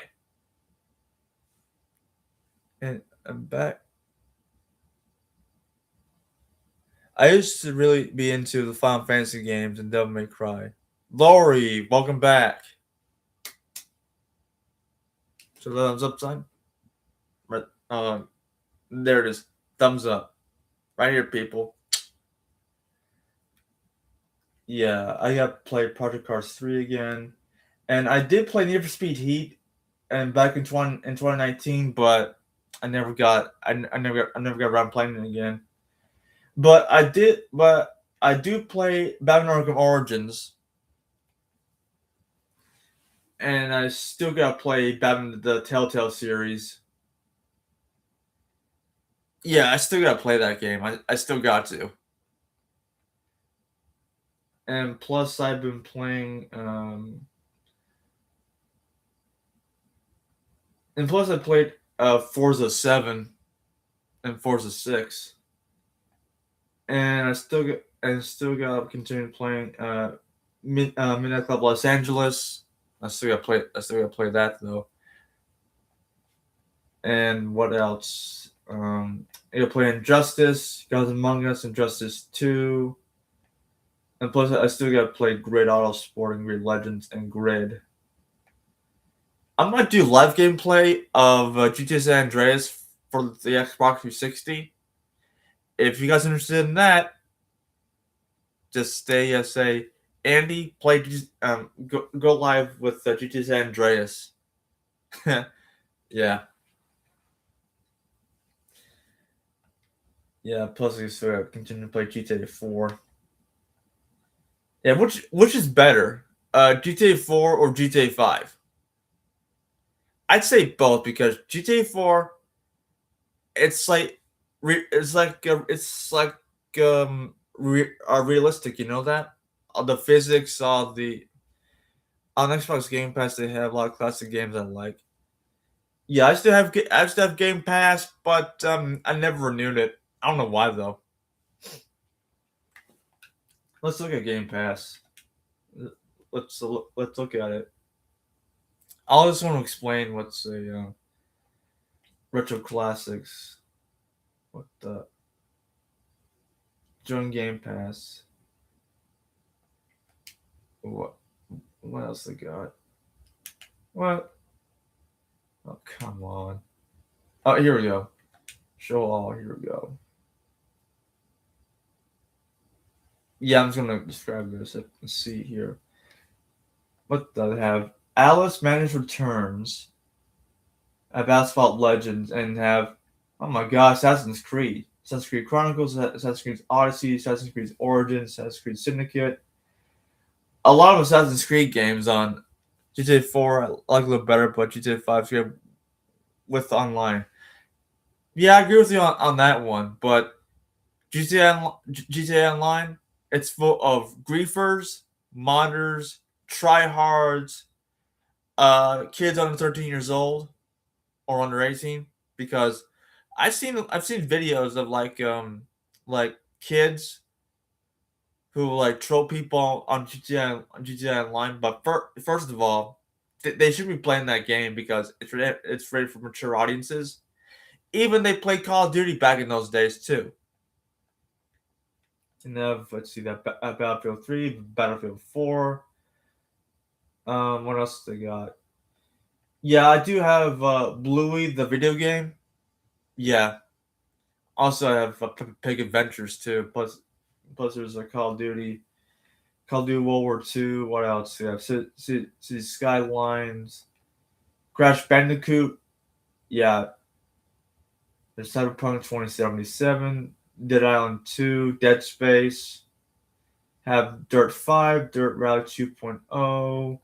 And I'm back. I used to really be into the Final Fantasy games and Devil May Cry. Lori, welcome back. So the thumbs up sign. Right, there it is. Thumbs up. Right here, people. Yeah, I got to play Project Cars 3 again. And I did play Need for Speed Heat. and back in 2019, but I never got around playing it again. But I do play Batman Arkham Origins, and I still gotta play Batman the Telltale series. Yeah, I still gotta play that game. I still got to. And plus, I've been playing. And plus, I played Forza 7 and Forza 6, and I still got continuing playing Midnight Club Los Angeles. I still got to play that though. And what else? I play Injustice, Gods Among Us, Injustice 2. And plus, I still got to play Grid Auto Sport and Grid Legends and Grid. I might do live gameplay of GTA San Andreas for the Xbox 360. If you guys are interested in that, just say, Andy, go live with GTA San Andreas. Yeah. Yeah, plus I still continue to play GTA 4. Yeah, which is better, GTA 4 or GTA 5? I'd say both because GTA 4, it's like, realistic. You know that the physics of the on Xbox Game Pass they have a lot of classic games I like. Yeah, I still have Game Pass, but I never renewed it. I don't know why though. Let's look at Game Pass. Let's look at it. I just want to explain what's a retro classics. What the join Game Pass? What else they got? What? Oh come on! Oh here we go. Show all. Here we go. Yeah, I'm just gonna describe this. Let's see here. What do they have? Alice Managed Returns, have Asphalt Legends, and have, oh my god, Assassin's Creed. Assassin's Creed Chronicles, Assassin's Creed Odyssey, Assassin's Creed Origins, Assassin's Creed Syndicate. A lot of Assassin's Creed games on GTA 4 I like a little better, but GTA 5 with online. Yeah, I agree with you on that one, but GTA Online, it's full of griefers, modders, tryhards, kids under 13 years old or under 18, because I've seen videos of like kids who like troll people on GTA Online. But first of all, they should be playing that game because it's rated for mature audiences. Even they played Call of Duty back in those days too. And have, let's see, that Battlefield 3, Battlefield 4. What else they got? Yeah, I do have Bluey, the video game. Yeah. Also, I have Pig Adventures too. Plus there's a Call of Duty World War II. What else? We have City Skylines, Crash Bandicoot. Yeah, there's Cyberpunk 2077, Dead Island 2, Dead Space. Have Dirt 5, Dirt Rally 2.0.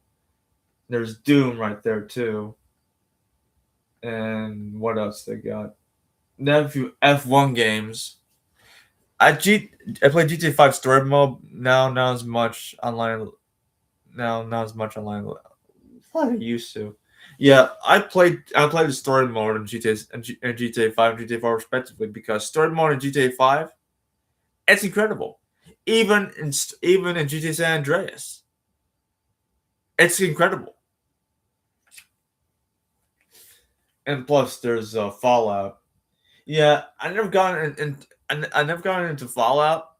There's Doom right there too. And what else they got? They have a few F1 games. I play GTA 5 story mode now as much online not as much online what I used to. Yeah, I played the story mode in GTA 5 and GTA 4 respectively because story mode in GTA 5 it's incredible. Even in GTA San Andreas, it's incredible. And plus, there's Fallout. Yeah, I never gotten into Fallout.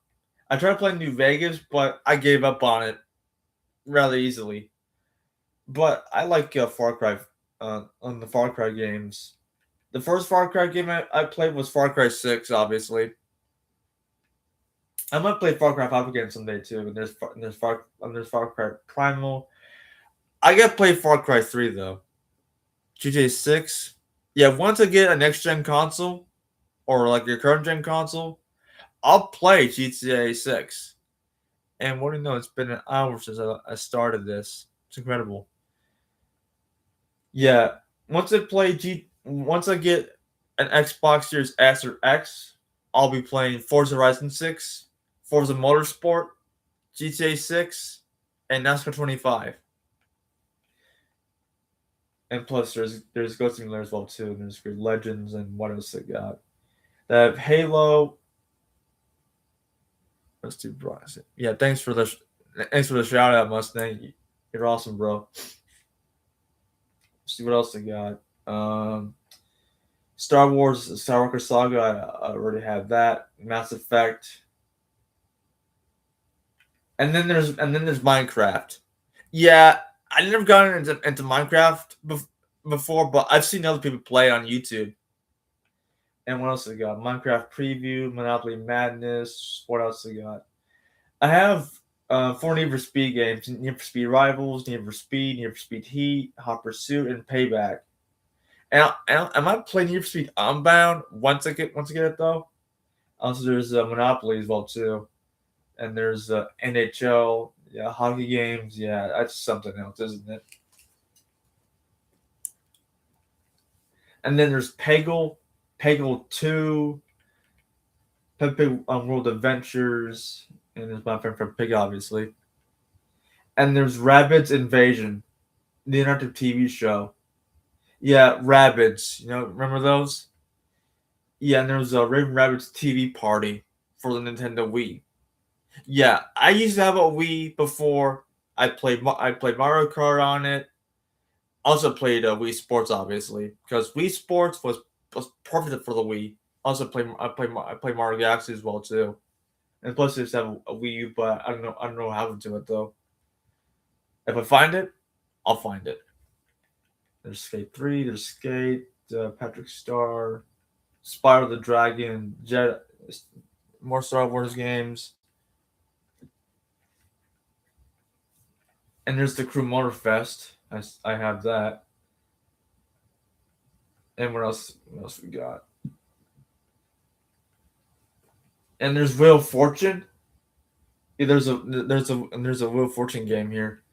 I tried playing New Vegas, but I gave up on it rather easily. But I like Far Cry on the Far Cry games. The first Far Cry game I played was Far Cry 6, obviously. I might play Far Cry 5 again someday too. And there's Far Cry Primal. I gotta play Far Cry 3 though. GTA 6. Yeah, once I get a next gen console or like your current gen console, I'll play GTA 6. And what do you know? It's been an hour since I started this. It's incredible. Yeah, once I get an Xbox Series S or X, I'll be playing Forza Horizon 6, Forza Motorsport, GTA 6, and NASCAR 25. And plus, there's Ghost Simulator as well too. And there's Grid Legends and what else they got? They have Halo. Let's do Bryce. Yeah, thanks for the shout out, Mustang. You're awesome, bro. Let's see what else they got. Star Wars Skywalker Saga. I already have that. Mass Effect. And then there's Minecraft. Yeah, I never gotten into Minecraft before, but I've seen other people play on YouTube. And what else they got? Minecraft Preview, Monopoly Madness. What else they got? I have 4 Need for Speed games: Need for Speed Rivals, Need for Speed Heat, Hot Pursuit, and Payback. And I might play Need for Speed Unbound once I get it though. Also, there's Monopoly as well too, and there's NHL, yeah, hockey games. Yeah, that's something else, isn't it? And then there's Peggle 2, Peg World Adventures, and there's my friend from Pig, obviously. And there's Rabbids Invasion, the interactive TV show. Yeah, Rabbids. You know, remember those? Yeah, and there was a Raven Rabbids TV party for the Nintendo Wii. Yeah, I used to have a Wii before. I played Mario Kart on it. Also played Wii Sports, obviously, because Wii Sports was perfect for the Wii. Also I play Mario Galaxy as well too. And plus, I just have a Wii U, but I don't know how to do it though. If I find it, I'll find it. There's Skate 3. There's Skate. Patrick Star. Spyro the Dragon. Jet. More Star Wars games. And there's the Crew Motorfest. I have that. And what else? What else we got? And there's Wheel of Fortune. Yeah, there's a Wheel of Fortune game here.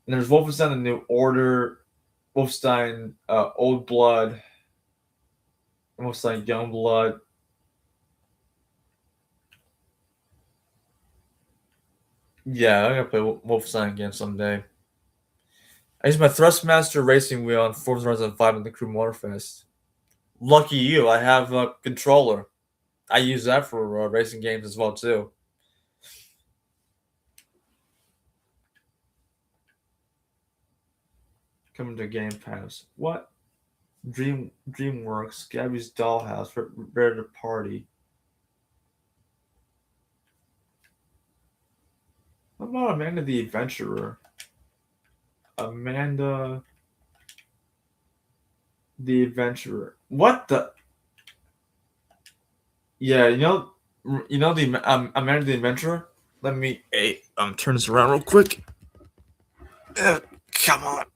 And there's Wolfenstein: The New Order, Wolfenstein Old Blood, Wolfenstein Young Blood. Yeah, I'm gonna play Wolfenstein again someday. I used my Thrustmaster racing wheel on Forza Horizon 5 in the Crew Motorfest. Lucky you, I have a controller. I use that for racing games as well too. Coming to Game Pass. What? DreamWorks, Gabby's Dollhouse, Rare to Party. What about Amanda the Adventurer? Amanda the Adventurer. What the? Yeah, you know the Amanda the Adventurer. Let me turn this around real quick. Come on.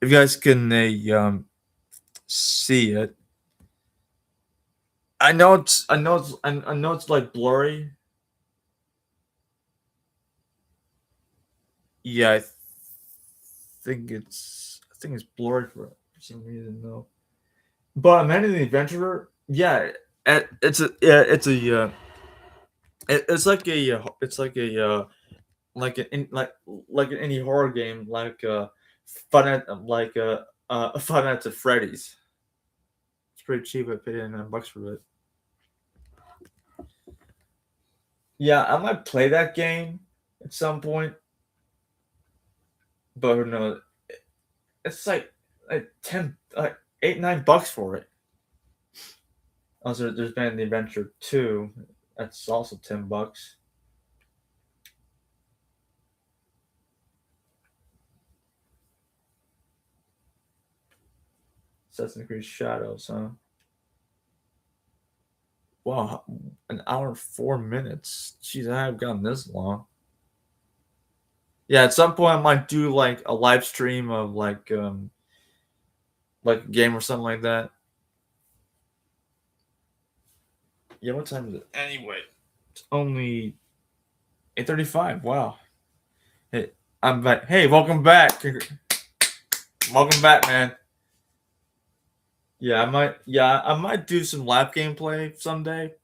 If you guys can see it, I know it's like blurry. Yeah, I think it's blurry for some reason though. But Amanda the Adventurer, yeah, it's like like an indie horror game Five Nights at Freddy's. It's pretty cheap. I paid $9 for it. Yeah, I might play that game at some point, but who knows? It's like 10, like $8-9 for it. Also, there's been the Adventure 2. That's also $10. Assassin's Creed Shadows, huh? Wow, an hour and 4 minutes. Jeez, I have gotten this long. Yeah, at some point I might do like a live stream of like a game or something like that. Yeah, what time is it? Anyway, it's only 8:35. Wow. Hey, I'm back. Hey, welcome back. Welcome back, man. Yeah, I might do some live gameplay someday.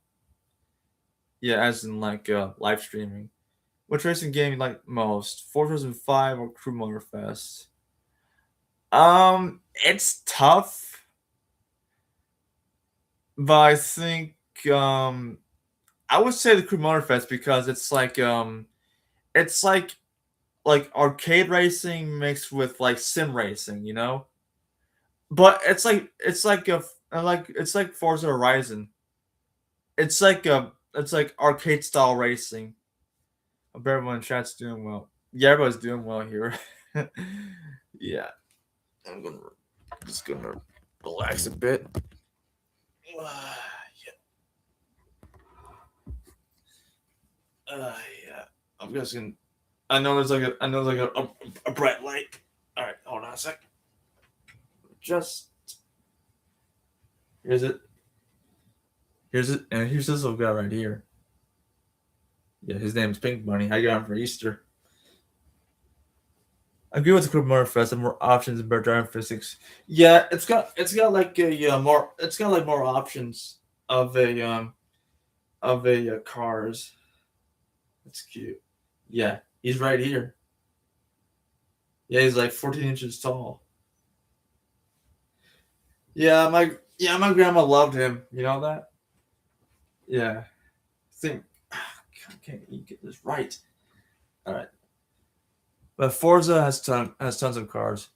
Yeah, as in like live streaming. Which racing game you like most? 4005 or Crew Motorfest? It's tough, but I think I would say the Crew Motorfest because it's like arcade racing mixed with like sim racing, you know? But it's like Forza Horizon. It's like arcade style racing. I bet everyone in chat's doing well. Yeah, everybody's doing well here. Yeah, I'm just gonna relax a bit. Yeah. I'm just gonna. I know there's like a bright light. All right, hold on a sec. Just here's it. Here's it, and here's this little guy right here. Yeah, his name's Pink Bunny. I got him for Easter. I agree with the Club Motorfest and more options and better driving physics. Yeah, it's got like a more it's got like more options of a cars. That's cute. Yeah, he's right here. Yeah, he's like 14 inches tall. Yeah, my grandma loved him. You know that? Yeah. Think I can't even get this right. All right. But Forza has tons of cars.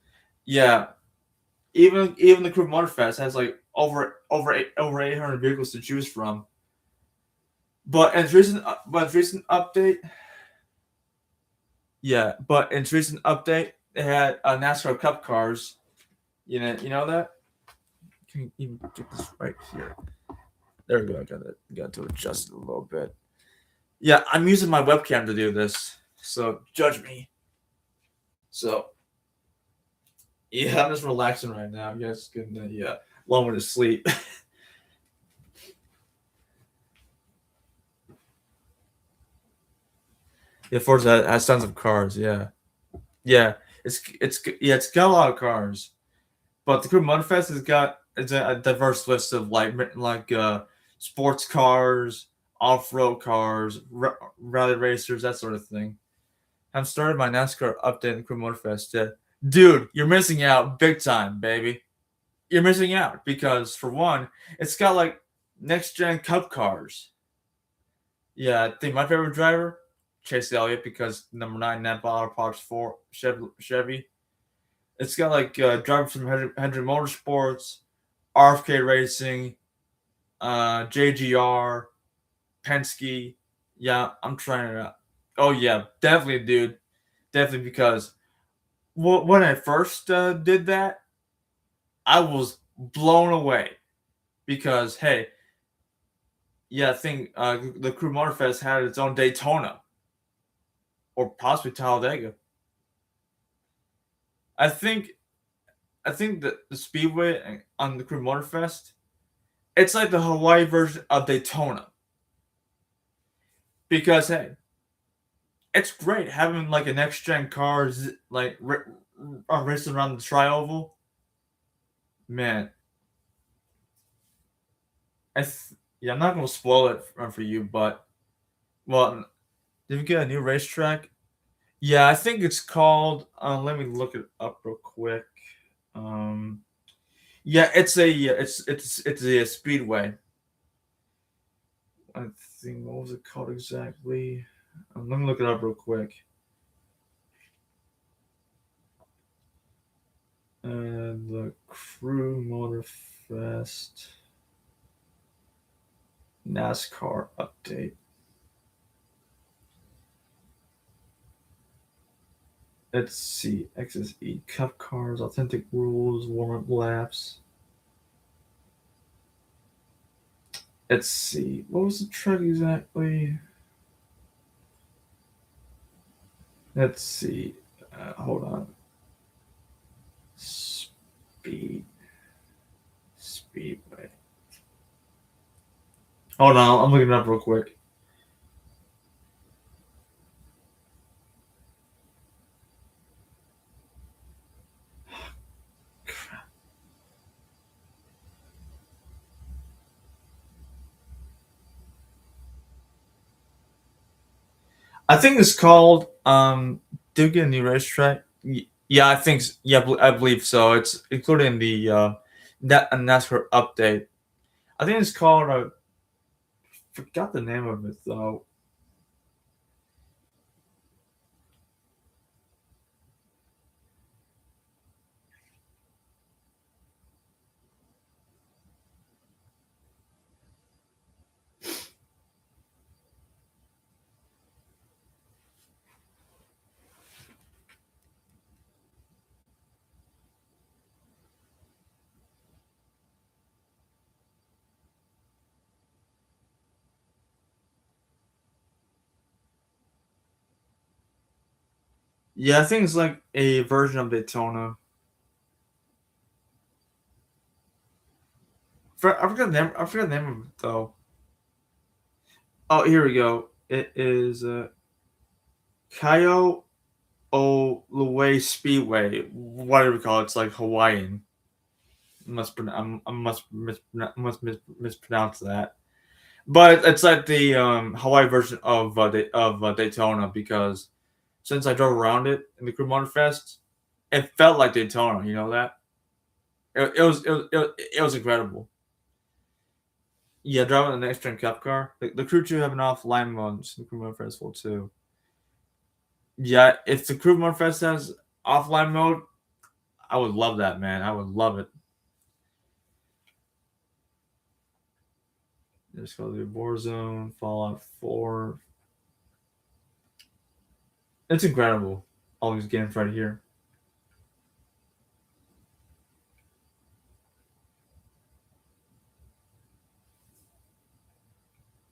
Yeah. Even the Crew Motorfest has like over 800 vehicles to choose from. But in its recent update, yeah. But in its recent update, they had NASCAR Cup cars. You know that? Can you even get this right here? There we go. I got to adjust it a little bit. Yeah, I'm using my webcam to do this, so judge me. So yeah, I'm just relaxing right now. I'm just getting long way to sleep. Yeah, Forza has tons of cars. Yeah, yeah, it's got a lot of cars. But the Crew Mudfest has got a diverse list of like sports cars, off road cars, rally racers, that sort of thing. I've started my NASCAR update in the Crew Motorfest. Yeah. Dude, you're missing out big time, baby. You're missing out because for one, it's got like next gen Cup cars. Yeah, I think my favorite driver, Chase Elliott, because number 9 Net Bottle Parts 4 Chevy. It's got like drivers from Hendrick Motorsports, RFK Racing, JGR, Penske. Yeah, I'm trying it out. Oh yeah, definitely, dude. Definitely because when I first did that, I was blown away because hey, yeah, I think the Crew Motorfest had its own Daytona or possibly Talladega. I think I think that the Speedway on the Crew Motorfest, it's like the Hawaii version of Daytona because hey, it's great having like a next gen cars like racing around the trioval. Man, yeah, I'm not gonna spoil it for you, but well, did we get a new racetrack? Yeah, I think it's called. Let me look it up real quick. Um, yeah, it's a speedway. I think what was it called exactly? Let me look it up real quick. The Crew Motorfest NASCAR update. Let's see. XSE Cup cars, authentic rules, warm up laps. Let's see. What was the track exactly? Let's see. Hold on. Speed. Speedway. Hold on. I'm looking it up real quick. I think it's called Did we get a new racetrack? Yeah, I think yeah, I believe so. It's included in the that NASCAR update. I think it's called forgot the name of it though. Yeah, I think it's like a version of Daytona. I forgot the name. I forgot the name of it though. Oh, here we go. It is Kaio Oluwai Speedway. Whatever we call it. It's like Hawaiian. I must mispronounce that. But it's like the Hawaii version of Daytona because since I drove around it in the Crew Motor Fest, it felt like Daytona. You know that it was incredible. Yeah, driving the next gen Cup car. The Crew 2 have an offline mode in the Crew Motor Festival too. Yeah, if the Crew Motor Fest has offline mode, I would love that, man. I would love it. There's Call of Duty Warzone, Fallout 4. It's incredible. All these games right here.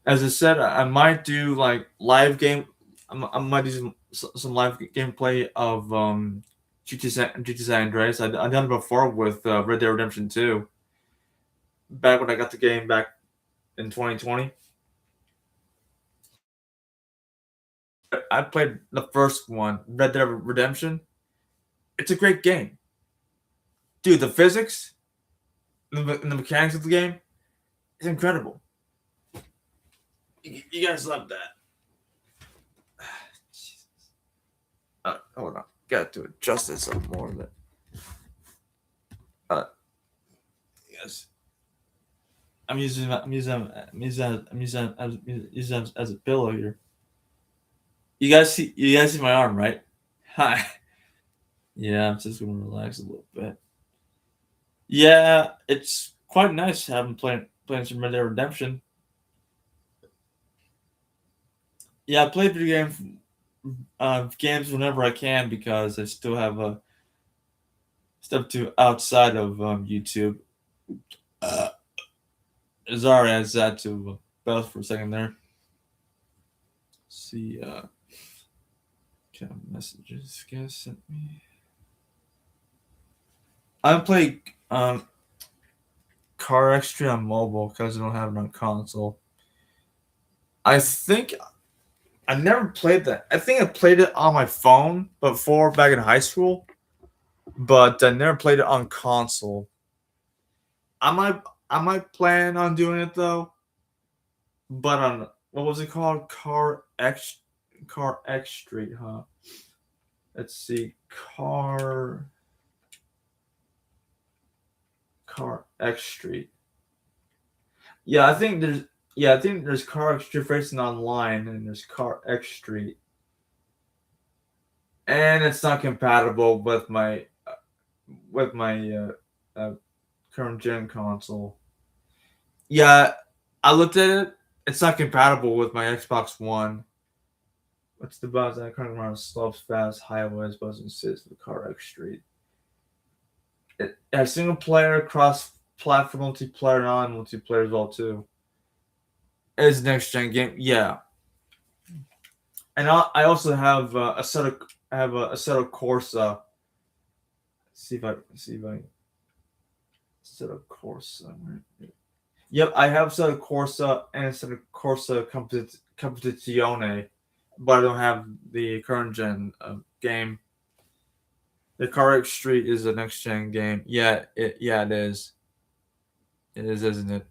As I said, I might do like live game. I might do some live gameplay of GTA San Andreas. I done it before with Red Dead Redemption 2. Back when I got the game back in 2020. I played the first one, Red Dead Redemption. It's a great game, dude. The physics and the mechanics of the game is incredible. You guys love that. Hold on, got to adjust this up more. Uh, yes, I'm using as a pillow here. You guys see my arm, right? Hi. Yeah, I'm just gonna relax a little bit. Yeah, it's quite nice having playing some Red Dead Redemption. Yeah, I play video games whenever I can because I still have stuff to outside of YouTube. Uh, Sorry, I just had to pause for a second there. See, kind of messages you guys sent me. I play Car Extra on mobile because I don't have it on console. I think I never played that. I think I played it on my phone before back in high school, but I never played it on console. I might plan on doing it though, but on what was it called? Car X Street, huh? Let's see, Car X Street. Yeah, I think there's Car X Street Racing Online and there's Car X Street, and it's not compatible with my uh, current gen console. Yeah, I looked at it. It's not compatible with my Xbox One. What's the buzz? I can't remember. Slopes fast, highways, buzzing sits with Car X Street. It has single player, cross platform multiplayer, non multiplayer as well too. It's next gen game. Yeah, And I also have a set of Corsa. See if I set of Corsa. Yep, I have set of Corsa and a set of Corsa Competizione, but I don't have the current gen game. The Car X Street is the next gen game. Yeah, it is. It is, isn't it?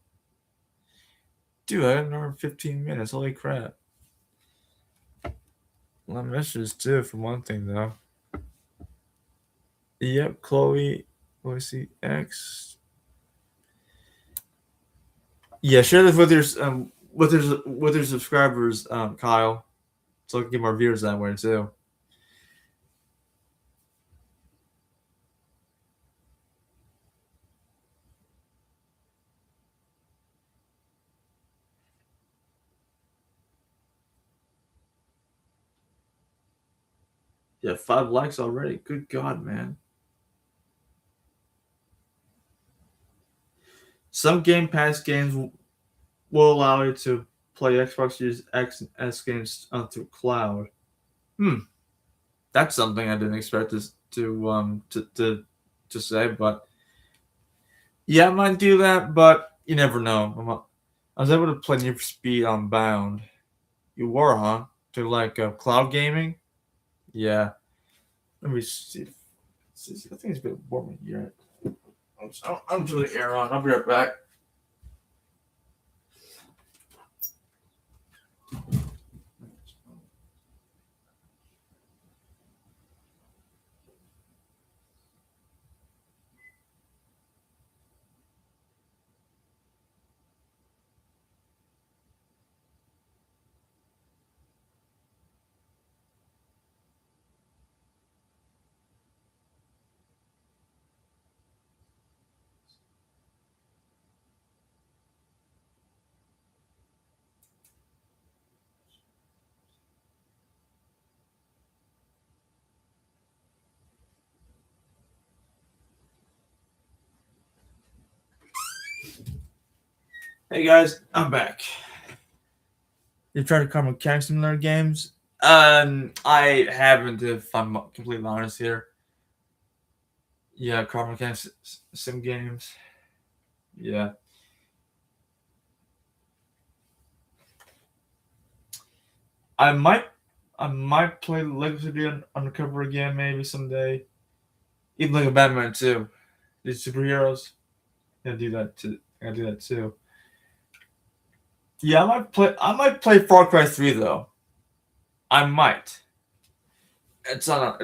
Dude, I have another 15 minutes. Holy crap. A lot of messages too, for one thing though. Yep, Chloe, Voicy X. Yeah, share this with your subscribers, Kyle, so I can get more viewers that way too. Yeah, 5 likes already. Good God, man. Some Game Pass games will allow you to play Xbox Series X and S games through cloud. That's something I didn't expect to say, but yeah, I might do that. But you never know. I was able to play Need for Speed Unbound. You were, huh? To like cloud gaming? Yeah. Let me see. I think it's a bit warm in here. I'm turning the air on. I'll be right back. Hey guys, I'm back. You trying to come mechanics simulator games? I haven't, if I'm completely honest here. Yeah, car mechanics sim games. Yeah. I might play Lego City Undercover again maybe someday. Even like a Batman too. These superheroes. I do that too. I do that too. Yeah, I might play Far Cry 3 though. I might. It's on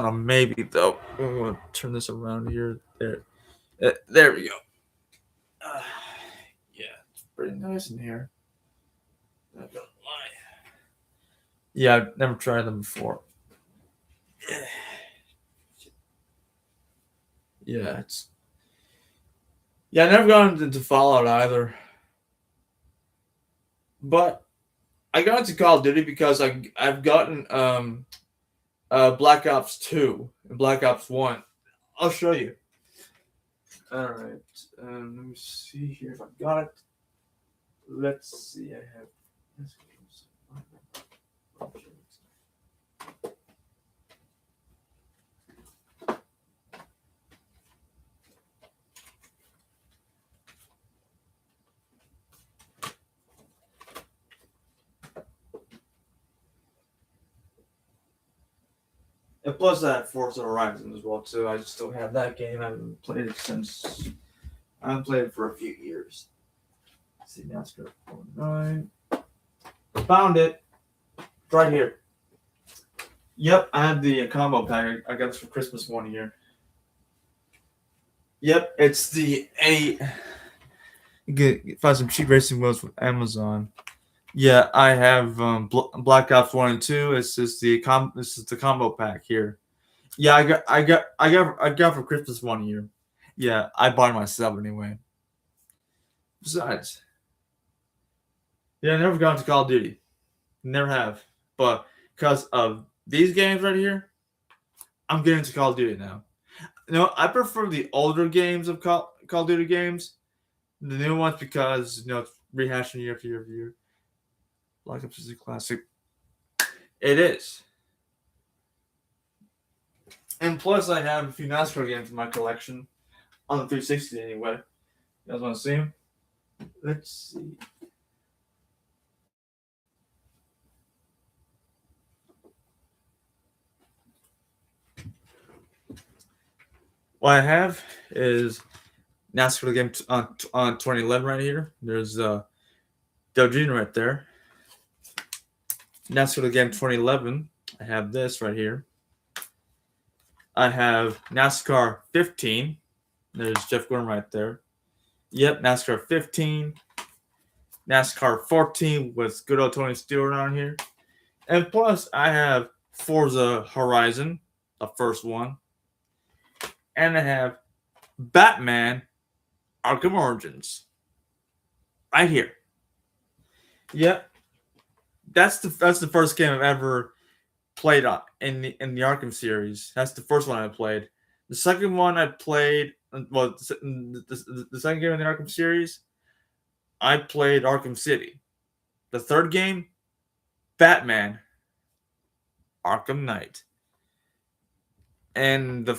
a maybe though. I'm gonna turn this around here. There we go. Uh, yeah, it's pretty nice in here. Not gonna lie. Yeah, I've never tried them before. Yeah, I never gone into Fallout either. But I got into Call of Duty because I've gotten Black Ops 2 and Black Ops 1. I'll show you. Alright. Let me see here if I got it. Let's see. I have. And plus, I have Forza Horizon as well too. I still have that game. I haven't played it since. I haven't played it for a few years. Let's see, NASCAR 49. Found it. It's right here. Yep, I have the combo pack. I got this for Christmas one year. Yep, it's the A. You can find some cheap racing wheels from Amazon. Yeah, I have Black Ops 1 and 2. This is the combo pack here. Yeah, I got for Christmas one year. Yeah, I bought it myself anyway. Besides, yeah, I never got into Call of Duty. Never have. But because of these games right here, I'm getting into Call of Duty now. No, I prefer the older games of Call of Duty games. The new ones because it's rehashing year after year after year. Black Ops is a classic. It is. And plus, I have a few NASCAR games in my collection on the 360 anyway. You guys want to see them? Let's see. What I have is NASCAR game on 2011 right here. There's Dale Jr. right there. NASCAR game 2011. I have this right here. I have NASCAR 15. There's Jeff Gordon right there. Yep, NASCAR 15. NASCAR 14 with good old Tony Stewart on here. And plus, I have Forza Horizon, the first one. And I have Batman Arkham Origins. Right here. Yep. That's the first game I've ever played in the Arkham series. That's the first one I played. The second one I played, well, the second game in the Arkham series, I played Arkham City. The third game, Batman Arkham Knight. And the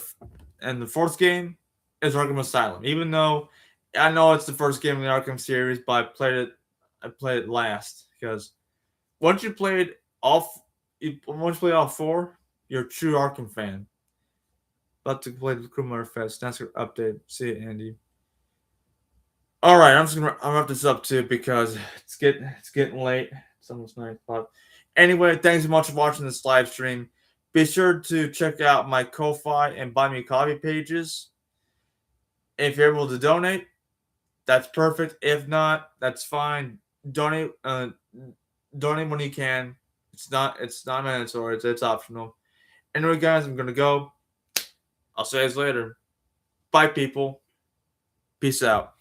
fourth game is Arkham Asylum. Even though I know it's the first game in the Arkham series, but I played it last because once you play all four, you're a true Arkham fan. About to play the Criminal Fest. That's your update. See you, Andy. All right, I'm gonna wrap this up too because it's getting late. It's almost 9 o'clock. Anyway, thanks so much for watching this live stream. Be sure to check out my Ko-Fi and Buy Me Coffee pages. If you're able to donate, that's perfect. If not, that's fine. Donate when you can. It's not mandatory. It's optional. Anyway, guys, I'm gonna go. I'll see you guys later. Bye, people. Peace out.